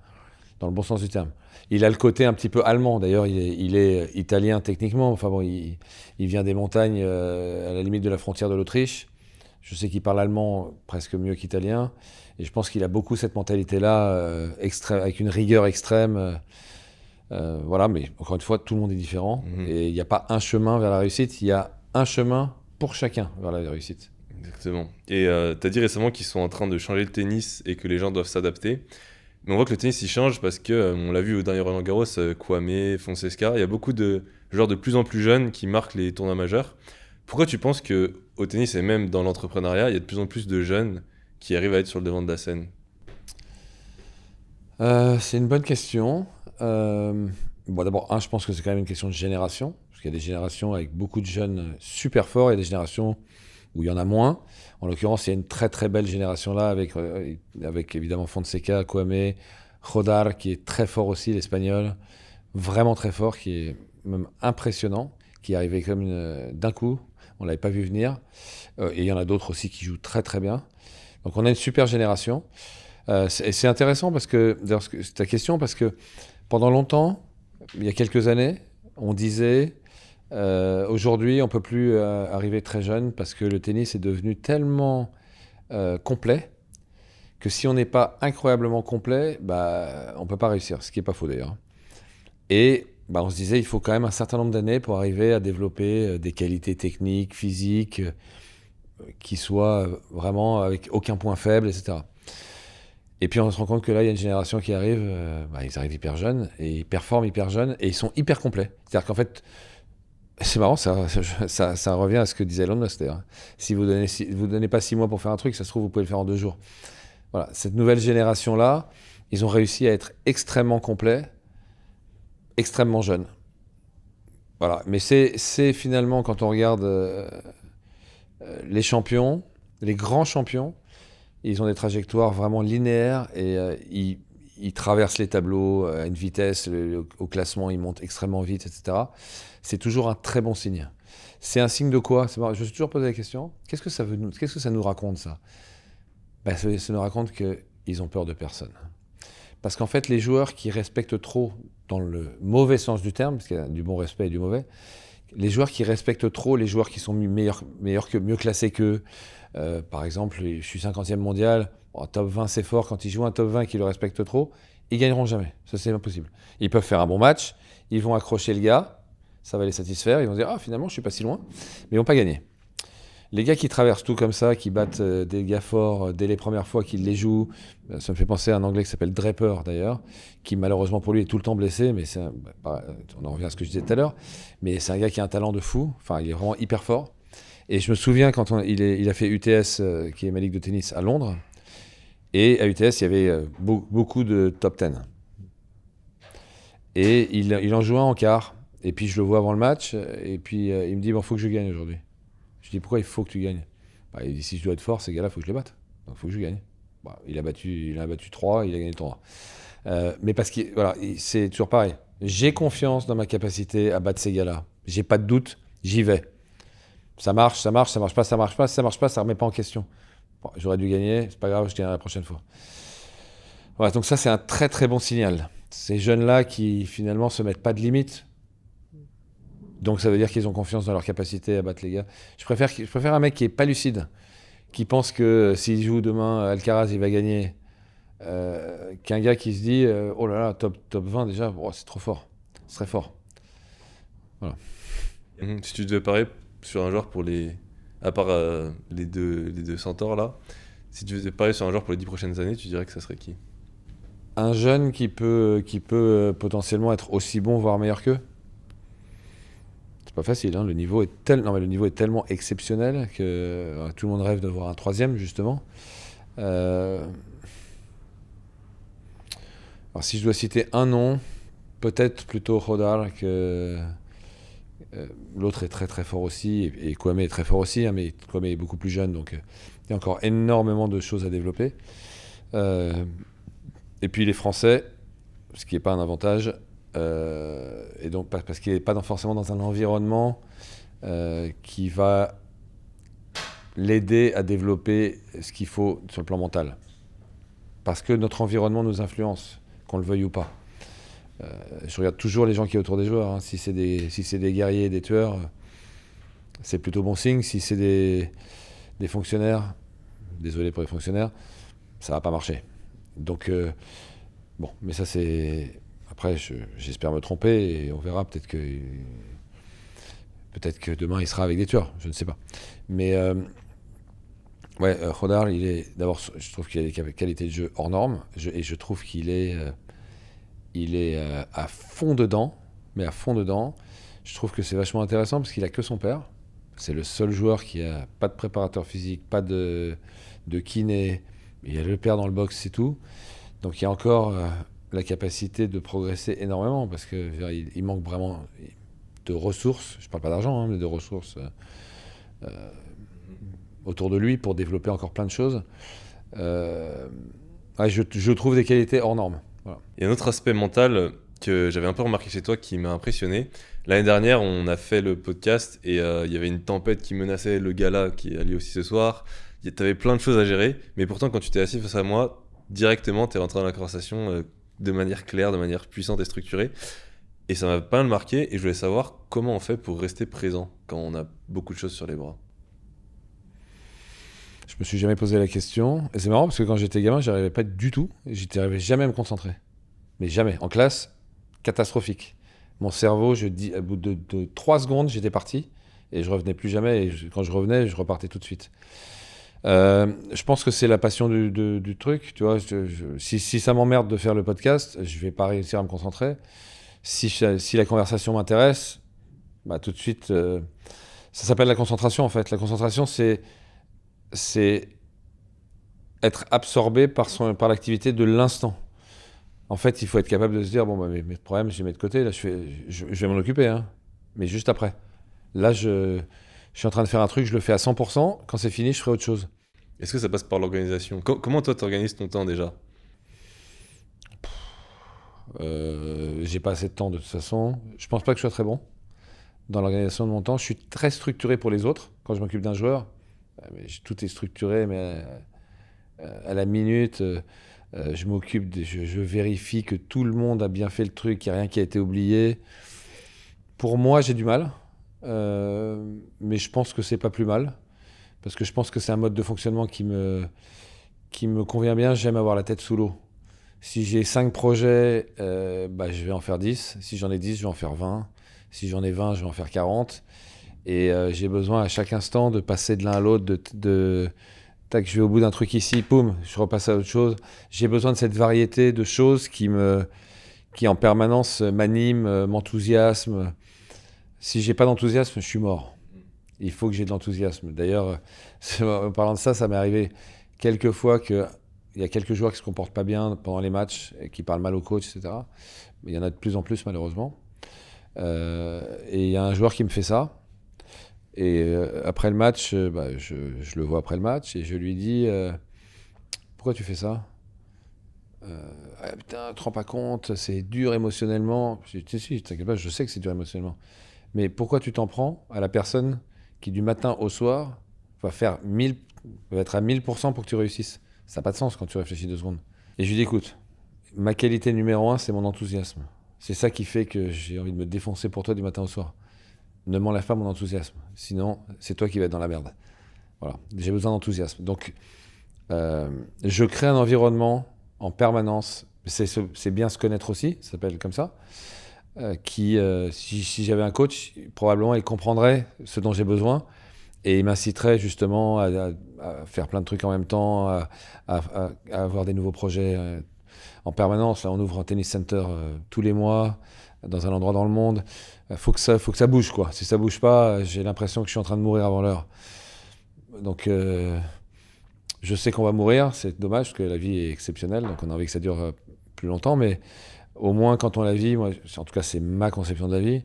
Dans le bon sens du terme. Il a le côté un petit peu allemand. D'ailleurs, il est italien techniquement. Enfin bon, il vient des montagnes à la limite de la frontière de l'Autriche. Je sais qu'il parle allemand presque mieux qu'italien. Et je pense qu'il a beaucoup cette mentalité-là, avec une rigueur extrême. Voilà, mais encore une fois, tout le monde est différent. Et il n'y a pas un chemin vers la réussite. Il y a un chemin pour chacun vers la réussite. Exactement. Et tu as dit récemment qu'ils sont en train de changer le tennis et que les gens doivent s'adapter. Mais on voit que le tennis, il change parce que, on l'a vu au dernier Roland-Garros, Kwame, Fonseca, il y a beaucoup de joueurs de plus en plus jeunes qui marquent les tournois majeurs. Pourquoi tu penses qu'au tennis et même dans l'entrepreneuriat, il y a de plus en plus de jeunes qui arrivent à être sur le devant de la scène ? C'est une bonne question. D'abord, je pense que c'est quand même une question de génération. Parce qu'il y a des générations avec beaucoup de jeunes super forts et des générations où il y en a moins. En l'occurrence, il y a une très très belle génération là avec évidemment Fonseca, Kwame, Rodar qui est très fort aussi, l'espagnol, vraiment très fort, qui est même impressionnant, qui est arrivé comme d'un coup, on l'avait pas vu venir. Et il y en a d'autres aussi qui jouent très très bien. Donc on a une super génération. C'est intéressant parce que, c'est ta question, parce que pendant longtemps, il y a quelques années, on disait aujourd'hui on ne peut plus arriver très jeune parce que le tennis est devenu tellement complet que si on n'est pas incroyablement complet, on ne peut pas réussir, ce qui n'est pas faux d'ailleurs. Et on se disait il faut quand même un certain nombre d'années pour arriver à développer des qualités techniques, physiques, qui soient vraiment avec aucun point faible, etc. Et puis on se rend compte que là, il y a une génération qui arrive, ils arrivent hyper jeunes, et ils performent hyper jeunes, et ils sont hyper complets. C'est-à-dire qu'en fait, c'est marrant, ça revient à ce que disait Elon Musk. Si vous donnez pas 6 mois pour faire un truc, ça se trouve, vous pouvez le faire en 2 jours. Voilà, cette nouvelle génération-là, ils ont réussi à être extrêmement complets, extrêmement jeunes. Voilà, mais c'est finalement, quand on regarde les champions, les grands champions, ils ont des trajectoires vraiment linéaires et ils traversent les tableaux à une vitesse, au classement, ils montent extrêmement vite, etc. C'est toujours un très bon signe. C'est un signe de quoi ? Je me suis toujours posé la question, qu'est-ce que ça nous raconte, ça ? Ça nous raconte qu'ils ont peur de personne. Parce qu'en fait, les joueurs qui respectent trop, dans le mauvais sens du terme, parce qu'il y a du bon respect et du mauvais, les joueurs qui respectent trop, les joueurs qui sont mieux classés qu'eux, par exemple, je suis 50e mondial, top 20 c'est fort, quand ils jouent un top 20 qui le respectent trop, ils gagneront jamais, ça c'est impossible. Ils peuvent faire un bon match, ils vont accrocher le gars, ça va les satisfaire. Ils vont se dire, ah, finalement, je suis pas si loin. Mais ils vont pas gagner. Les gars qui traversent tout comme ça, qui battent des gars forts dès les premières fois qu'ils les jouent, ça me fait penser à un Anglais qui s'appelle Draper d'ailleurs, qui malheureusement pour lui est tout le temps blessé, mais on en revient à ce que je disais tout à l'heure, mais c'est un gars qui a un talent de fou, enfin il est vraiment hyper fort. Et je me souviens quand il a fait UTS, qui est ma ligue de tennis à Londres, et à UTS il y avait beaucoup de top 10. Et il en jouait un en quart, et puis je le vois avant le match, et puis il me dit, bon, faut que je gagne aujourd'hui. Je dis, pourquoi il faut que tu gagnes? Il dit, si je dois être fort, ces gars-là, il faut que je les batte. Donc il faut que je gagne. Il a battu 3, il a gagné le tournoi. Mais parce que voilà, c'est toujours pareil. J'ai confiance dans ma capacité à battre ces gars-là. J'ai pas de doute, j'y vais. Ça marche pas, ça marche pas. Si ça marche pas, ça remet pas en question. Bon, j'aurais dû gagner, c'est pas grave, je gagnerai la prochaine fois. Voilà, donc ça, c'est un très très bon signal. Ces jeunes-là qui finalement se mettent pas de limites. Donc ça veut dire qu'ils ont confiance dans leur capacité à battre les gars. Je préfère un mec qui est pas lucide, qui pense que s'il joue demain Alcaraz, il va gagner, qu'un gars qui se dit oh là là, top 20 déjà, oh, c'est trop fort, c'est très fort. Voilà. Si tu devais parier sur un joueur pour les... À part les deux centaures là, si tu devais parier sur un joueur pour les 10 prochaines années, tu dirais que ça serait qui? Un jeune qui peut potentiellement être aussi bon, voire meilleur qu'eux. C'est pas facile, hein. Le niveau est tellement exceptionnel que tout le monde rêve de voir un troisième, justement. Alors, si je dois citer un nom, peut-être plutôt Rodar, que l'autre est très très fort aussi, et Kwame est très fort aussi, hein, mais Kwame est beaucoup plus jeune, donc il y a encore énormément de choses à développer. Et puis les Français, ce qui n'est pas un avantage, et donc parce qu'il n'est pas forcément dans un environnement qui va l'aider à développer ce qu'il faut sur le plan mental. Parce que notre environnement nous influence, qu'on le veuille ou pas. Je regarde toujours les gens qui sont autour des joueurs. Hein. Si c'est des guerriers, des tueurs, c'est plutôt bon signe. Si c'est des fonctionnaires, désolé pour les fonctionnaires, ça va pas marcher. Donc, bon, mais ça c'est... Après, j'espère me tromper et on verra. Peut-être que demain il sera avec des tueurs, je ne sais pas. Mais ouais, Rodar, d'abord, je trouve qu'il a des qualités de jeu hors normes, et je trouve qu'il est à fond dedans, mais à fond dedans. Je trouve que c'est vachement intéressant parce qu'il a que son père. C'est le seul joueur qui a pas de préparateur physique, pas de kiné. Il y a le père dans le box, c'est tout. Donc il y a encore la capacité de progresser énormément parce qu'il manque vraiment de ressources. Je parle pas d'argent, hein, mais de ressources autour de lui pour développer encore plein de choses. Je trouve des qualités hors normes. Voilà. Il y a un autre aspect mental que j'avais un peu remarqué chez toi qui m'a impressionné. L'année dernière, on a fait le podcast et il y avait une tempête qui menaçait le gala qui a lieu aussi ce soir. Tu avais plein de choses à gérer, mais pourtant quand tu t'es assis face à moi, directement tu es rentré dans la conversation de manière claire, de manière puissante et structurée. Et ça m'a pas mal marqué et je voulais savoir comment on fait pour rester présent quand on a beaucoup de choses sur les bras. Je me suis jamais posé la question. Et c'est marrant parce que quand j'étais gamin, j'y arrivais pas du tout. J'arrivais jamais à me concentrer. Mais jamais. En classe, catastrophique. Mon cerveau, au bout de 3 secondes, j'étais parti. Et je revenais plus jamais. Et quand je revenais, je repartais tout de suite. Je pense que c'est la passion du truc. Tu vois, si ça m'emmerde de faire le podcast, je vais pas réussir à me concentrer. Si la conversation m'intéresse, bah, tout de suite... ça s'appelle la concentration, en fait. La concentration, c'est être absorbé par l'activité de l'instant. En fait, il faut être capable de se dire, bon, bah, mes problèmes, je les mets de côté, là, je vais m'en occuper, hein, mais juste après. Là, je suis en train de faire un truc, je le fais à 100%, quand c'est fini, je ferai autre chose. Est-ce que ça passe par l'organisation ? Comment toi, tu organises ton temps déjà ? J'ai pas assez de temps de toute façon. Je pense pas que je sois très bon dans l'organisation de mon temps. Je suis très structuré pour les autres. Quand je m'occupe d'un joueur, tout est structuré, mais à la minute, je m'occupe, je vérifie que tout le monde a bien fait le truc, qu'il n'y a rien qui a été oublié. Pour moi, j'ai du mal, mais je pense que c'est pas plus mal, parce que je pense que c'est un mode de fonctionnement qui me convient bien. J'aime avoir la tête sous l'eau. Si j'ai 5 projets, je vais en faire 10. Si j'en ai 10, je vais en faire 20. Si j'en ai 20, je vais en faire 40. Et j'ai besoin à chaque instant de passer de l'un à l'autre, tac, je vais au bout d'un truc ici, poum, je repasse à autre chose. J'ai besoin de cette variété de choses qui en permanence m'animent, m'enthousiasment. Si j'ai pas d'enthousiasme, je suis mort. Il faut que j'ai de l'enthousiasme. D'ailleurs, en parlant de ça, ça m'est arrivé quelques fois qu'il y a quelques joueurs qui se comportent pas bien pendant les matchs, et qui parlent mal au coach, etc. Mais il y en a de plus en plus, malheureusement. Et il y a un joueur qui me fait ça. Et après le match, je le vois après le match et je lui dis pourquoi tu fais ça? Ah, putain, tu te rends pas compte, c'est dur émotionnellement. Je dis si, t'inquiète pas, je sais que c'est dur émotionnellement. Mais pourquoi tu t'en prends à la personne qui du matin au soir va être à 1000% pour que tu réussisses? Ça n'a pas de sens quand tu réfléchis 2 secondes. Et je lui dis écoute, ma qualité numéro 1, c'est mon enthousiasme. C'est ça qui fait que j'ai envie de me défoncer pour toi du matin au soir. Ne m'enlève pas mon enthousiasme, sinon c'est toi qui vas être dans la merde. Voilà, j'ai besoin d'enthousiasme. Donc, je crée un environnement en permanence. C'est bien se connaître aussi, ça s'appelle comme ça. Si j'avais un coach, probablement il comprendrait ce dont j'ai besoin et il m'inciterait justement à faire plein de trucs en même temps, à avoir des nouveaux projets en permanence. Là, on ouvre un tennis center tous les mois dans un endroit dans le monde. Faut que ça bouge, quoi. Si ça bouge pas, j'ai l'impression que je suis en train de mourir avant l'heure. Donc, je sais qu'on va mourir, c'est dommage parce que la vie est exceptionnelle, donc on a envie que ça dure plus longtemps, mais au moins quand on la vit, moi, en tout cas c'est ma conception de la vie,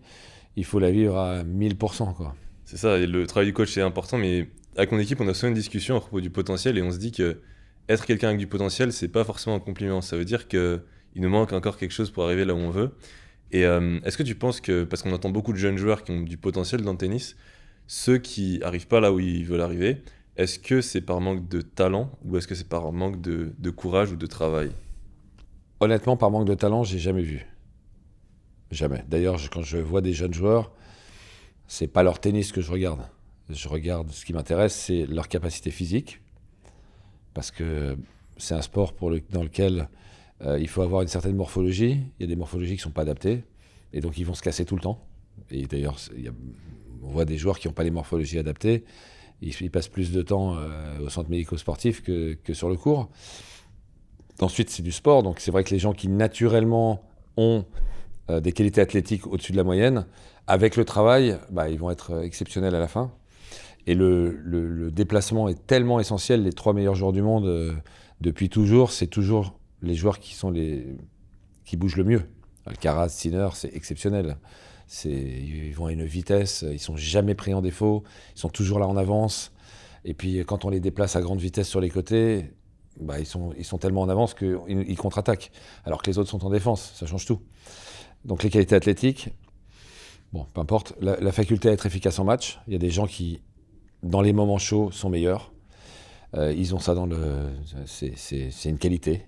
il faut la vivre à 1000%, quoi. C'est ça, et le travail du coach c'est important, mais avec mon équipe on a souvent une discussion à propos du potentiel et on se dit que être quelqu'un avec du potentiel c'est pas forcément un compliment, ça veut dire qu'il nous manque encore quelque chose pour arriver là où on veut. Et est-ce que tu penses que, parce qu'on entend beaucoup de jeunes joueurs qui ont du potentiel dans le tennis, ceux qui arrivent pas là où ils veulent arriver, est-ce que c'est par manque de talent ou est-ce que c'est par manque de courage ou de travail? Honnêtement, par manque de talent, j'ai jamais vu. Jamais. D'ailleurs, quand je vois des jeunes joueurs, c'est pas leur tennis que je regarde. Je regarde, ce qui m'intéresse, c'est leur capacité physique, parce que c'est un sport dans lequel il faut avoir une certaine morphologie. Il y a des morphologies qui ne sont pas adaptées, et donc ils vont se casser tout le temps. Et d'ailleurs, on voit des joueurs qui n'ont pas les morphologies adaptées. Ils passent plus de temps au centre médico-sportif que sur le court. Ensuite, c'est du sport, donc c'est vrai que les gens qui naturellement ont des qualités athlétiques au-dessus de la moyenne, avec le travail, ils vont être exceptionnels à la fin. Et le déplacement est tellement essentiel. Les 3 meilleurs joueurs du monde, depuis toujours, c'est toujours les joueurs qui bougent le mieux. Alcaraz, Sinner, c'est exceptionnel. Ils vont à une vitesse, ils sont jamais pris en défaut, ils sont toujours là en avance. Et puis quand on les déplace à grande vitesse sur les côtés, ils sont tellement en avance qu'ils contre-attaquent, alors que les autres sont en défense, ça change tout. Donc les qualités athlétiques, bon, peu importe. La faculté à être efficace en match, il y a des gens qui, dans les moments chauds, sont meilleurs. Ils ont ça c'est une qualité.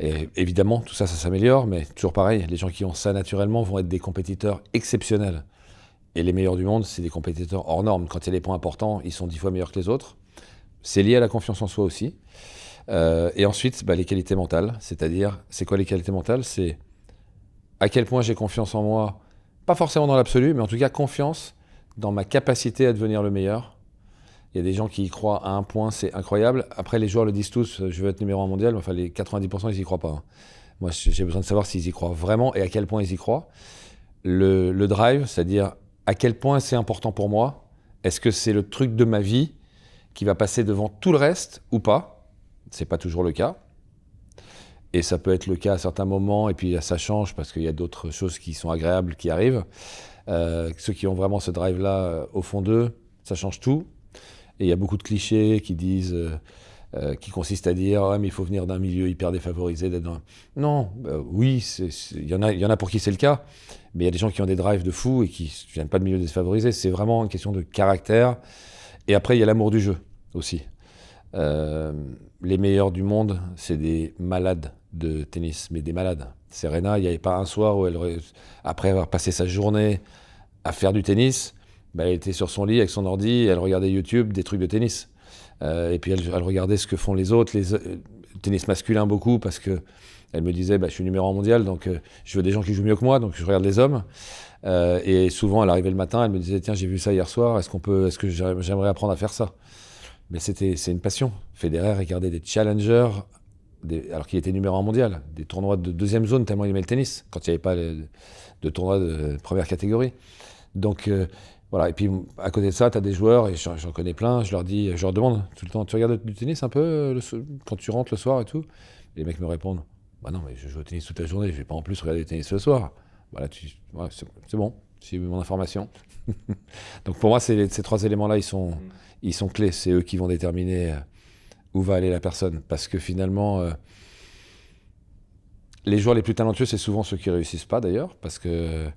Et évidemment, tout ça, ça s'améliore, mais toujours pareil, les gens qui ont ça naturellement vont être des compétiteurs exceptionnels. Et les meilleurs du monde, c'est des compétiteurs hors normes. Quand il y a des points importants, ils sont 10 fois meilleurs que les autres. C'est lié à la confiance en soi aussi. Et ensuite, les qualités mentales. C'est-à-dire, c'est quoi les qualités mentales? C'est à quel point j'ai confiance en moi, pas forcément dans l'absolu, mais en tout cas confiance dans ma capacité à devenir le meilleur. Il y a des gens qui y croient à un point, c'est incroyable. Après, les joueurs le disent tous, je veux être numéro 1 mondial, mais enfin, les 90%, ils y croient pas. Hein. Moi, j'ai besoin de savoir s'ils y croient vraiment et à quel point ils y croient. Le drive, c'est-à-dire à quel point c'est important pour moi. Est-ce que c'est le truc de ma vie qui va passer devant tout le reste ou pas? C'est pas toujours le cas. Et ça peut être le cas à certains moments, et puis ça change parce qu'il y a d'autres choses qui sont agréables qui arrivent. Ceux qui ont vraiment ce drive-là au fond d'eux, ça change tout. Et il y a beaucoup de clichés qui qui consistent à dire mais il faut venir d'un milieu hyper défavorisé. Non, oui, il y en a pour qui c'est le cas, mais il y a des gens qui ont des drives de fou et qui ne viennent pas de milieux défavorisés. C'est vraiment une question de caractère. Et après, il y a l'amour du jeu aussi. Les meilleurs du monde, c'est des malades de tennis, mais des malades. Serena, il n'y avait pas un soir où après avoir passé sa journée à faire du tennis, elle était sur son lit avec son ordi et elle regardait YouTube des trucs de tennis. Et puis elle regardait ce que font les autres, le tennis masculin beaucoup, parce que Elle me disait, je suis numéro 1 mondial, donc je veux des gens qui jouent mieux que moi, donc je regarde les hommes. Et souvent, elle arrivait le matin, elle me disait, tiens, j'ai vu ça hier soir, est-ce que j'aimerais apprendre à faire ça? Mais c'est une passion. Federer regardait des challengers, alors qu'il était numéro 1 mondial, des tournois de deuxième zone, tellement il aimait le tennis, quand il n'y avait pas de tournois de première catégorie. Donc voilà, et puis à côté de ça, tu as des joueurs, et j'en connais plein, je leur demande tout le temps, tu regardes du tennis un peu quand tu rentres le soir et tout? Et les mecs me répondent, bah non, mais je joue au tennis toute la journée, je vais pas en plus regarder du tennis le soir. Voilà, c'est bon, j'ai eu mon information. Donc pour moi, ces 3 éléments-là, ils sont clés, c'est eux qui vont déterminer où va aller la personne. Parce que finalement, les joueurs les plus talentueux, c'est souvent ceux qui réussissent pas d'ailleurs, parce que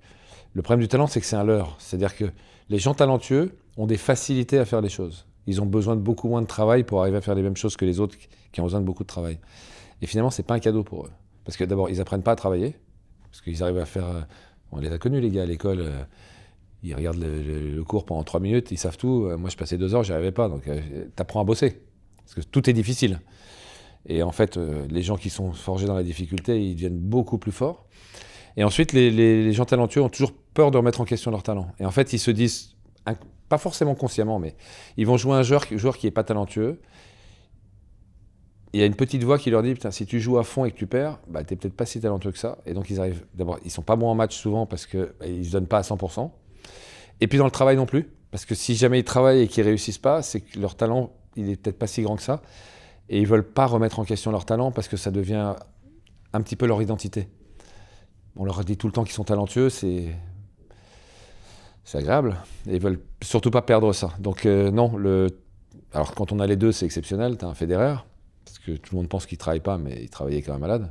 le problème du talent, c'est que c'est un leurre. C'est-à-dire que les gens talentueux ont des facilités à faire les choses. Ils ont besoin de beaucoup moins de travail pour arriver à faire les mêmes choses que les autres qui ont besoin de beaucoup de travail. Et finalement, c'est pas un cadeau pour eux. Parce que d'abord, ils apprennent pas à travailler, parce qu'ils arrivent à faire... on les a connus, les gars, à l'école. Ils regardent le cours pendant 3 minutes, ils savent tout. Moi, je passais 2 heures, j'y arrivais pas. Donc, t'apprends à bosser. Parce que tout est difficile. Et en fait, les gens qui sont forgés dans la difficulté, ils deviennent beaucoup plus forts. Et ensuite, les gens talentueux ont toujours peur de remettre en question leur talent. Et en fait, ils se disent, pas forcément consciemment, mais ils vont jouer un joueur qui n'est pas talentueux. Il y a une petite voix qui leur dit, putain, si tu joues à fond et que tu perds, t'es peut-être pas si talentueux que ça. Et donc, d'abord, ils sont pas bons en match souvent parce qu'ils ne se donnent pas à 100%. Et puis dans le travail non plus. Parce que si jamais ils travaillent et qu'ils réussissent pas, c'est que leur talent, il est peut-être pas si grand que ça. Et ils veulent pas remettre en question leur talent parce que ça devient un petit peu leur identité. On leur dit tout le temps qu'ils sont talentueux, c'est agréable. Et ils veulent surtout pas perdre ça. Donc non, alors quand on a les deux, c'est exceptionnel. T'as un Federer, parce que tout le monde pense qu'il travaille pas, mais il travaillait quand même malade.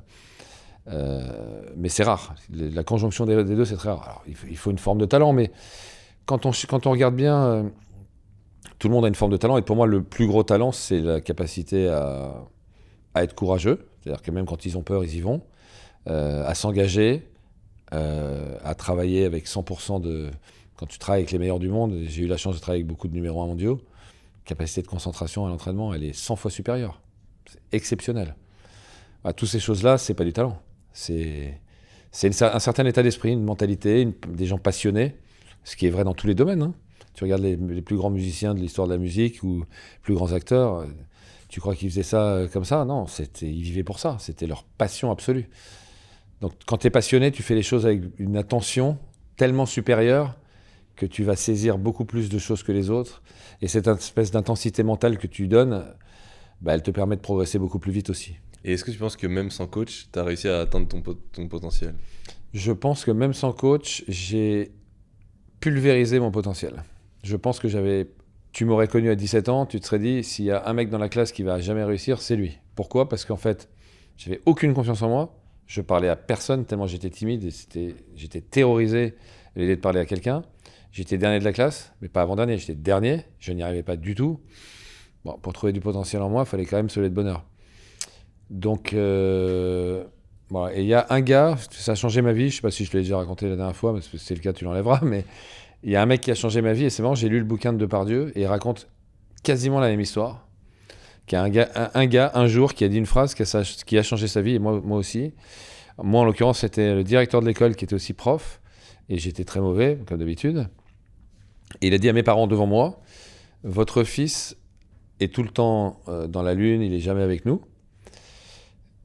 Mais c'est rare. La conjonction des deux, c'est très rare. Alors, il faut une forme de talent, mais quand on regarde bien, tout le monde a une forme de talent. Et pour moi, le plus gros talent, c'est la capacité à être courageux. C'est-à-dire que même quand ils ont peur, ils y vont. À s'engager, à travailler avec 100% de... Quand tu travailles avec les meilleurs du monde, j'ai eu la chance de travailler avec beaucoup de numéros 1 mondiaux, capacité de concentration à l'entraînement, elle est 100 fois supérieure. C'est exceptionnel. Toutes ces choses-là, c'est pas du talent. C'est un certain état d'esprit, une mentalité, des gens passionnés, ce qui est vrai dans tous les domaines. Hein. Tu regardes les plus grands musiciens de l'histoire de la musique ou les plus grands acteurs, tu crois qu'ils faisaient ça comme ça? Non, ils vivaient pour ça, c'était leur passion absolue. Donc quand tu es passionné, tu fais les choses avec une attention tellement supérieure que tu vas saisir beaucoup plus de choses que les autres. Et cette espèce d'intensité mentale que tu donnes, elle te permet de progresser beaucoup plus vite aussi. Et est-ce que tu penses que même sans coach, tu as réussi à atteindre ton potentiel? Je pense que même sans coach, j'ai pulvérisé mon potentiel. Je pense que tu m'aurais connu à 17 ans, tu te serais dit, s'il y a un mec dans la classe qui va jamais réussir, c'est lui. Pourquoi? Parce qu'en fait, j'avais aucune confiance en moi. Je parlais à personne tellement j'étais timide et j'étais terrorisé à l'idée de parler à quelqu'un. J'étais dernier de la classe, mais pas avant-dernier, j'étais dernier, je n'y arrivais pas du tout. Bon, pour trouver du potentiel en moi, il fallait quand même se lever de bonne heure. Donc, voilà. Et il y a un gars, ça a changé ma vie, je ne sais pas si je te l'ai déjà raconté la dernière fois, mais si c'est le cas, tu l'enlèveras, mais il y a un mec qui a changé ma vie, et c'est marrant, j'ai lu le bouquin de Depardieu, et il raconte quasiment la même histoire. Qu'il y a un gars, un jour, qui a dit une phrase qui a changé sa vie, et moi aussi. Moi, en l'occurrence, c'était le directeur de l'école qui était aussi prof, et j'étais très mauvais, comme d'habitude. Et il a dit à mes parents devant moi, votre fils est tout le temps dans la lune, il n'est jamais avec nous.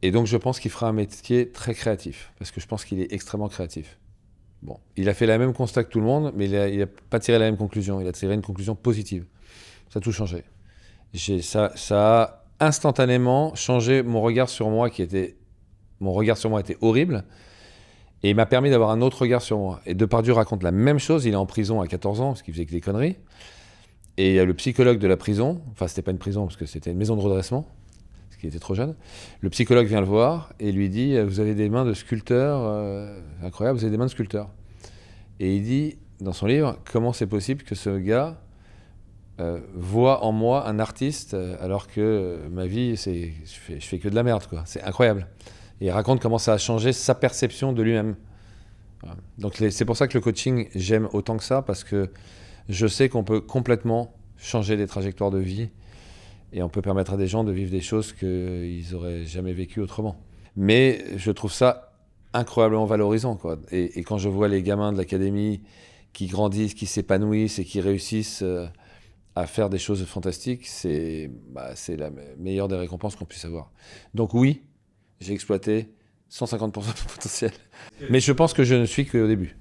Et donc, je pense qu'il fera un métier très créatif, parce que je pense qu'il est extrêmement créatif. Bon, il a fait la même constat que tout le monde, mais il n'a pas tiré la même conclusion. Il a tiré une conclusion positive. Ça a tout changé. Ça a instantanément changé mon regard sur moi, mon regard sur moi était horrible, et il m'a permis d'avoir un autre regard sur moi. Et Depardieu raconte la même chose, il est en prison à 14 ans, parce qu'il faisait que des conneries, et il y a le psychologue de la prison, enfin c'était pas une prison, parce que c'était une maison de redressement, parce qu'il était trop jeune, le psychologue vient le voir, et lui dit, vous avez des mains de sculpteur, incroyable, vous avez des mains de sculpteur. Et il dit, dans son livre, comment c'est possible que ce gars voit en moi un artiste alors que ma vie, je fais que de la merde, quoi. C'est incroyable. Et il raconte comment ça a changé sa perception de lui-même. Voilà. Donc c'est pour ça que le coaching, j'aime autant que ça, parce que je sais qu'on peut complètement changer des trajectoires de vie et on peut permettre à des gens de vivre des choses qu'ils n'auraient jamais vécues autrement. Mais je trouve ça incroyablement valorisant, quoi. Et quand je vois les gamins de l'académie qui grandissent, qui s'épanouissent et qui réussissent à faire des choses fantastiques, c'est la meilleure des récompenses qu'on puisse avoir. Donc oui, j'ai exploité 150% de potentiel. Mais je pense que je ne suis qu'au début.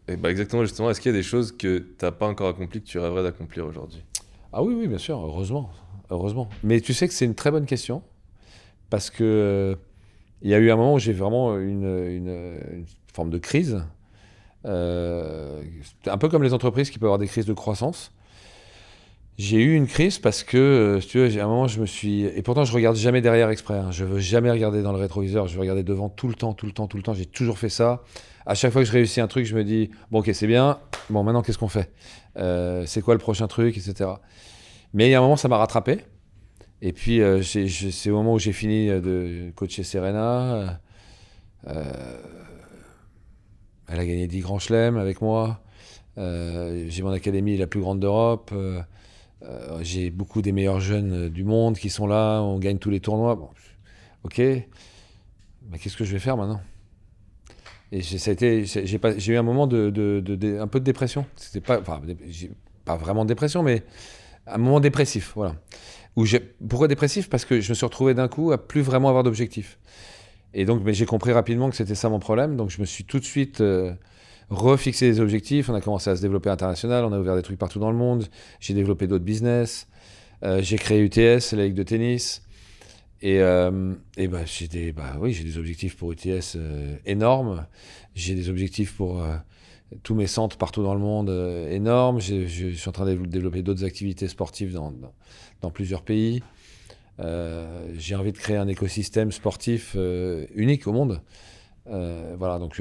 Et exactement, justement, est-ce qu'il y a des choses que tu n'as pas encore accomplies que tu rêverais d'accomplir aujourd'hui? Ah oui, oui, bien sûr, heureusement. Heureusement. Mais tu sais que c'est une très bonne question, parce que il y a eu un moment où j'ai vraiment une forme de crise. C'est un peu comme les entreprises qui peuvent avoir des crises de croissance. J'ai eu une crise parce que, si tu veux, à un moment, je me suis... Et pourtant, je regarde jamais derrière exprès. Hein. Je veux jamais regarder dans le rétroviseur. Je veux regarder devant tout le temps, tout le temps, tout le temps. J'ai toujours fait ça. À chaque fois que je réussis un truc, je me dis, bon, ok, c'est bien. Bon, maintenant, qu'est-ce qu'on fait? C'est quoi le prochain truc, etc. Mais il y a un moment, ça m'a rattrapé. Et puis, c'est au moment où j'ai fini de coacher Serena. Elle a gagné 10 grands chelems avec moi. J'ai mon académie la plus grande d'Europe. J'ai beaucoup des meilleurs jeunes du monde qui sont là. On gagne tous les tournois. Bon, ok. Mais qu'est-ce que je vais faire maintenant? Et j'ai eu un moment un peu de dépression. C'était pas, enfin, pas vraiment de dépression, mais un moment dépressif, voilà. Pourquoi dépressif? Parce que je me suis retrouvé d'un coup à plus vraiment avoir d'objectifs. Et donc, mais j'ai compris rapidement que c'était ça mon problème. Donc, je me suis tout de suite refixé des objectifs. On a commencé à se développer international. On a ouvert des trucs partout dans le monde. J'ai développé d'autres business. J'ai créé UTS, la ligue de tennis. Et j'ai des objectifs pour UTS énormes. J'ai des objectifs pour tous mes centres partout dans le monde énormes. Je suis en train de développer d'autres activités sportives dans plusieurs pays. J'ai envie de créer un écosystème sportif unique au monde. Voilà, donc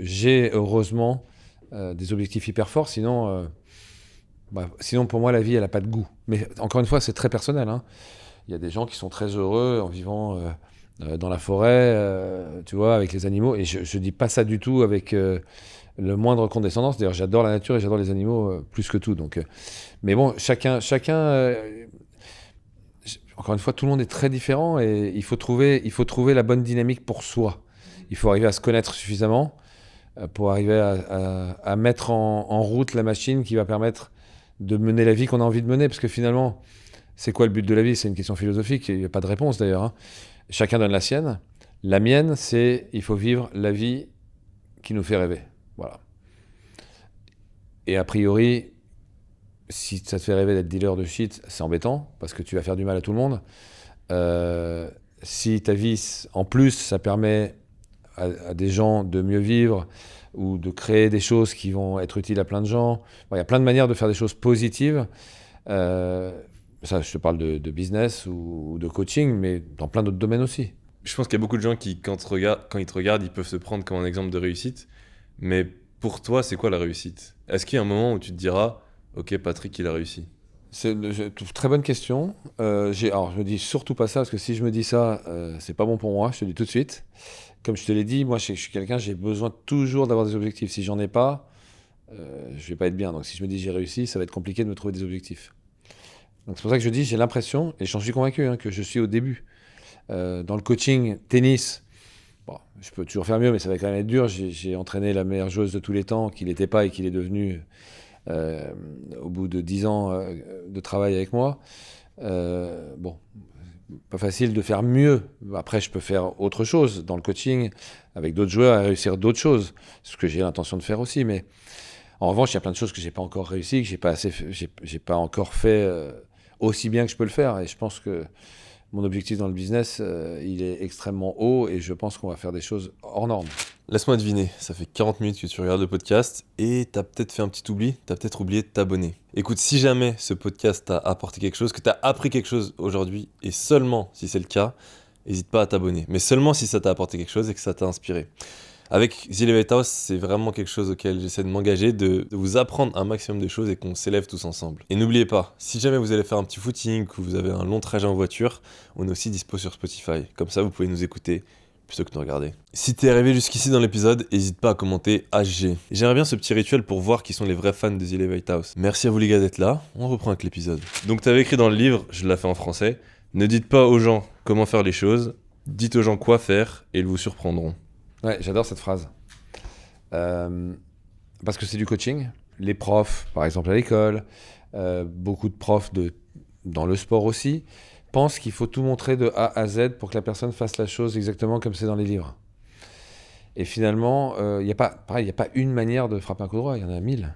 j'ai heureusement des objectifs hyper forts. Sinon pour moi, la vie, elle n'a pas de goût. Mais encore une fois, c'est très personnel. Hein. Il y a des gens qui sont très heureux en vivant dans la forêt, tu vois, avec les animaux. Et je ne dis pas ça du tout avec le moindre condescendance. D'ailleurs, j'adore la nature et j'adore les animaux plus que tout. Donc, mais bon, chacun encore une fois, tout le monde est très différent et il faut trouver la bonne dynamique pour soi. Il faut arriver à se connaître suffisamment pour arriver à mettre en route la machine qui va permettre de mener la vie qu'on a envie de mener. Parce que finalement, c'est quoi le but de la vie? C'est une question philosophique. Il n'y a pas de réponse d'ailleurs. Hein. Chacun donne la sienne. La mienne, c'est il faut vivre la vie qui nous fait rêver. Voilà. Et a priori, si ça te fait rêver d'être dealer de shit, c'est embêtant parce que tu vas faire du mal à tout le monde. Si ta vie, en plus, ça permet à des gens de mieux vivre ou de créer des choses qui vont être utiles à plein de gens, il y a plein de manières de faire des choses positives. Ça, je te parle de business ou de coaching, mais dans plein d'autres domaines aussi. Je pense qu'il y a beaucoup de gens qui, quand ils te regardent, ils peuvent se prendre comme un exemple de réussite. Mais pour toi, c'est quoi la réussite? Est-ce qu'il y a un moment où tu te diras « Ok, Patrick, il a réussi ». C'est une très bonne question. Alors, je me dis surtout pas ça, parce que si je me dis ça, c'est pas bon pour moi, je te le dis tout de suite. Comme je te l'ai dit, moi, je suis quelqu'un, j'ai besoin toujours d'avoir des objectifs. Si j'en ai pas, je vais pas être bien. Donc, si je me dis j'ai réussi, ça va être compliqué de me trouver des objectifs. Donc, c'est pour ça que je dis, j'ai l'impression, et j'en suis convaincu, hein, que je suis au début. Dans le coaching, tennis, bon, je peux toujours faire mieux, mais ça va quand même être dur. J'ai entraîné la meilleure joueuse de tous les temps, qu'il n'était pas et qu'il est devenu au bout de 10 ans de travail avec moi. Bon, pas facile de faire mieux. Après, je peux faire autre chose dans le coaching, avec d'autres joueurs, et réussir d'autres choses, ce que j'ai l'intention de faire aussi. Mais en revanche, il y a plein de choses que j'ai pas encore réussi, que j'ai pas encore fait aussi bien que je peux le faire. Et je pense que mon objectif dans le business, il est extrêmement haut et je pense qu'on va faire des choses hors normes. Laisse-moi deviner, ça fait 40 minutes que tu regardes le podcast et t'as peut-être fait un petit oubli, t'as peut-être oublié de t'abonner. Écoute, si jamais ce podcast t'a apporté quelque chose, que t'as appris quelque chose aujourd'hui, et seulement si c'est le cas, n'hésite pas à t'abonner. Mais seulement si ça t'a apporté quelque chose et que ça t'a inspiré. Avec The Elevate House, c'est vraiment quelque chose auquel j'essaie de m'engager, de vous apprendre un maximum de choses et qu'on s'élève tous ensemble. Et n'oubliez pas, si jamais vous allez faire un petit footing ou vous avez un long trajet en voiture, on est aussi dispo sur Spotify. Comme ça, vous pouvez nous écouter plutôt que nous regarder. Si t'es arrivé jusqu'ici dans l'épisode, n'hésite pas à commenter HG. J'aimerais bien ce petit rituel pour voir qui sont les vrais fans de The Elevate House. Merci à vous les gars d'être là, on reprend avec l'épisode. Donc t'avais écrit dans le livre, je l'ai fait en français, ne dites pas aux gens comment faire les choses, Dites aux gens quoi faire et ils vous surprendront. Ouais, j'adore cette phrase. Parce que c'est du coaching. Les profs, par exemple à l'école, beaucoup de profs dans le sport aussi, pensent qu'il faut tout montrer de A à Z pour que la personne fasse la chose exactement comme c'est dans les livres. Et finalement, il n'y a pas une manière de frapper un coup droit, il y en a 1000.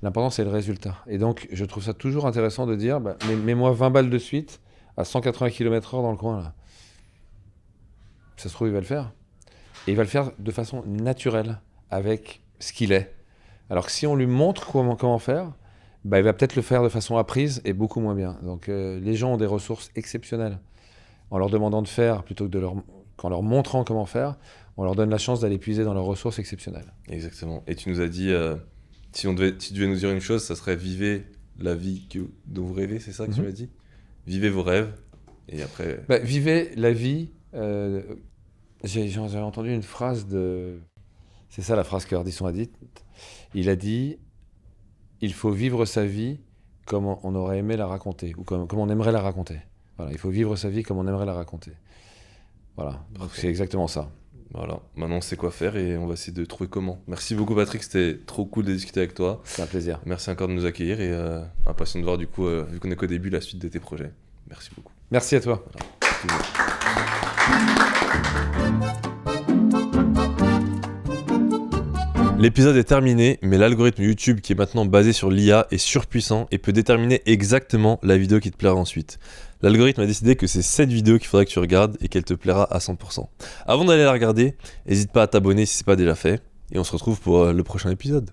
L'important, c'est le résultat. Et donc, je trouve ça toujours intéressant de dire, mets-moi 20 balles de suite à 180 km/h dans le coin, là. Ça se trouve, il va le faire. Et il va le faire de façon naturelle, avec ce qu'il est. Alors que si on lui montre comment faire, il va peut-être le faire de façon apprise et beaucoup moins bien. Donc les gens ont des ressources exceptionnelles. En leur demandant de faire, plutôt que qu'en leur montrant comment faire, on leur donne la chance d'aller puiser dans leurs ressources exceptionnelles. Exactement. Et tu nous as dit, si tu devais nous dire une chose, ça serait vivez la vie dont vous rêvez, c'est ça que tu m'as dit? Vivez vos rêves, et après... Vivez la vie... J'ai entendu une phrase de... C'est ça la phrase que Ardisson a dite. Il a dit, il faut vivre sa vie comme on aurait aimé la raconter, ou comme on aimerait la raconter. Voilà, il faut vivre sa vie comme on aimerait la raconter. Voilà, donc c'est exactement ça. Voilà, maintenant on sait quoi faire et on va essayer de trouver comment. Merci beaucoup Patrick, c'était trop cool de discuter avec toi. C'est un plaisir. Merci encore de nous accueillir et impatient de voir du coup, vu qu'on est qu'au début, la suite de tes projets. Merci beaucoup. Merci à toi. Voilà. L'épisode est terminé, mais l'algorithme YouTube qui est maintenant basé sur l'IA est surpuissant et peut déterminer exactement la vidéo qui te plaira ensuite. L'algorithme a décidé que c'est cette vidéo qu'il faudra que tu regardes et qu'elle te plaira à 100%. Avant d'aller la regarder, n'hésite pas à t'abonner si ce n'est pas déjà fait et on se retrouve pour le prochain épisode.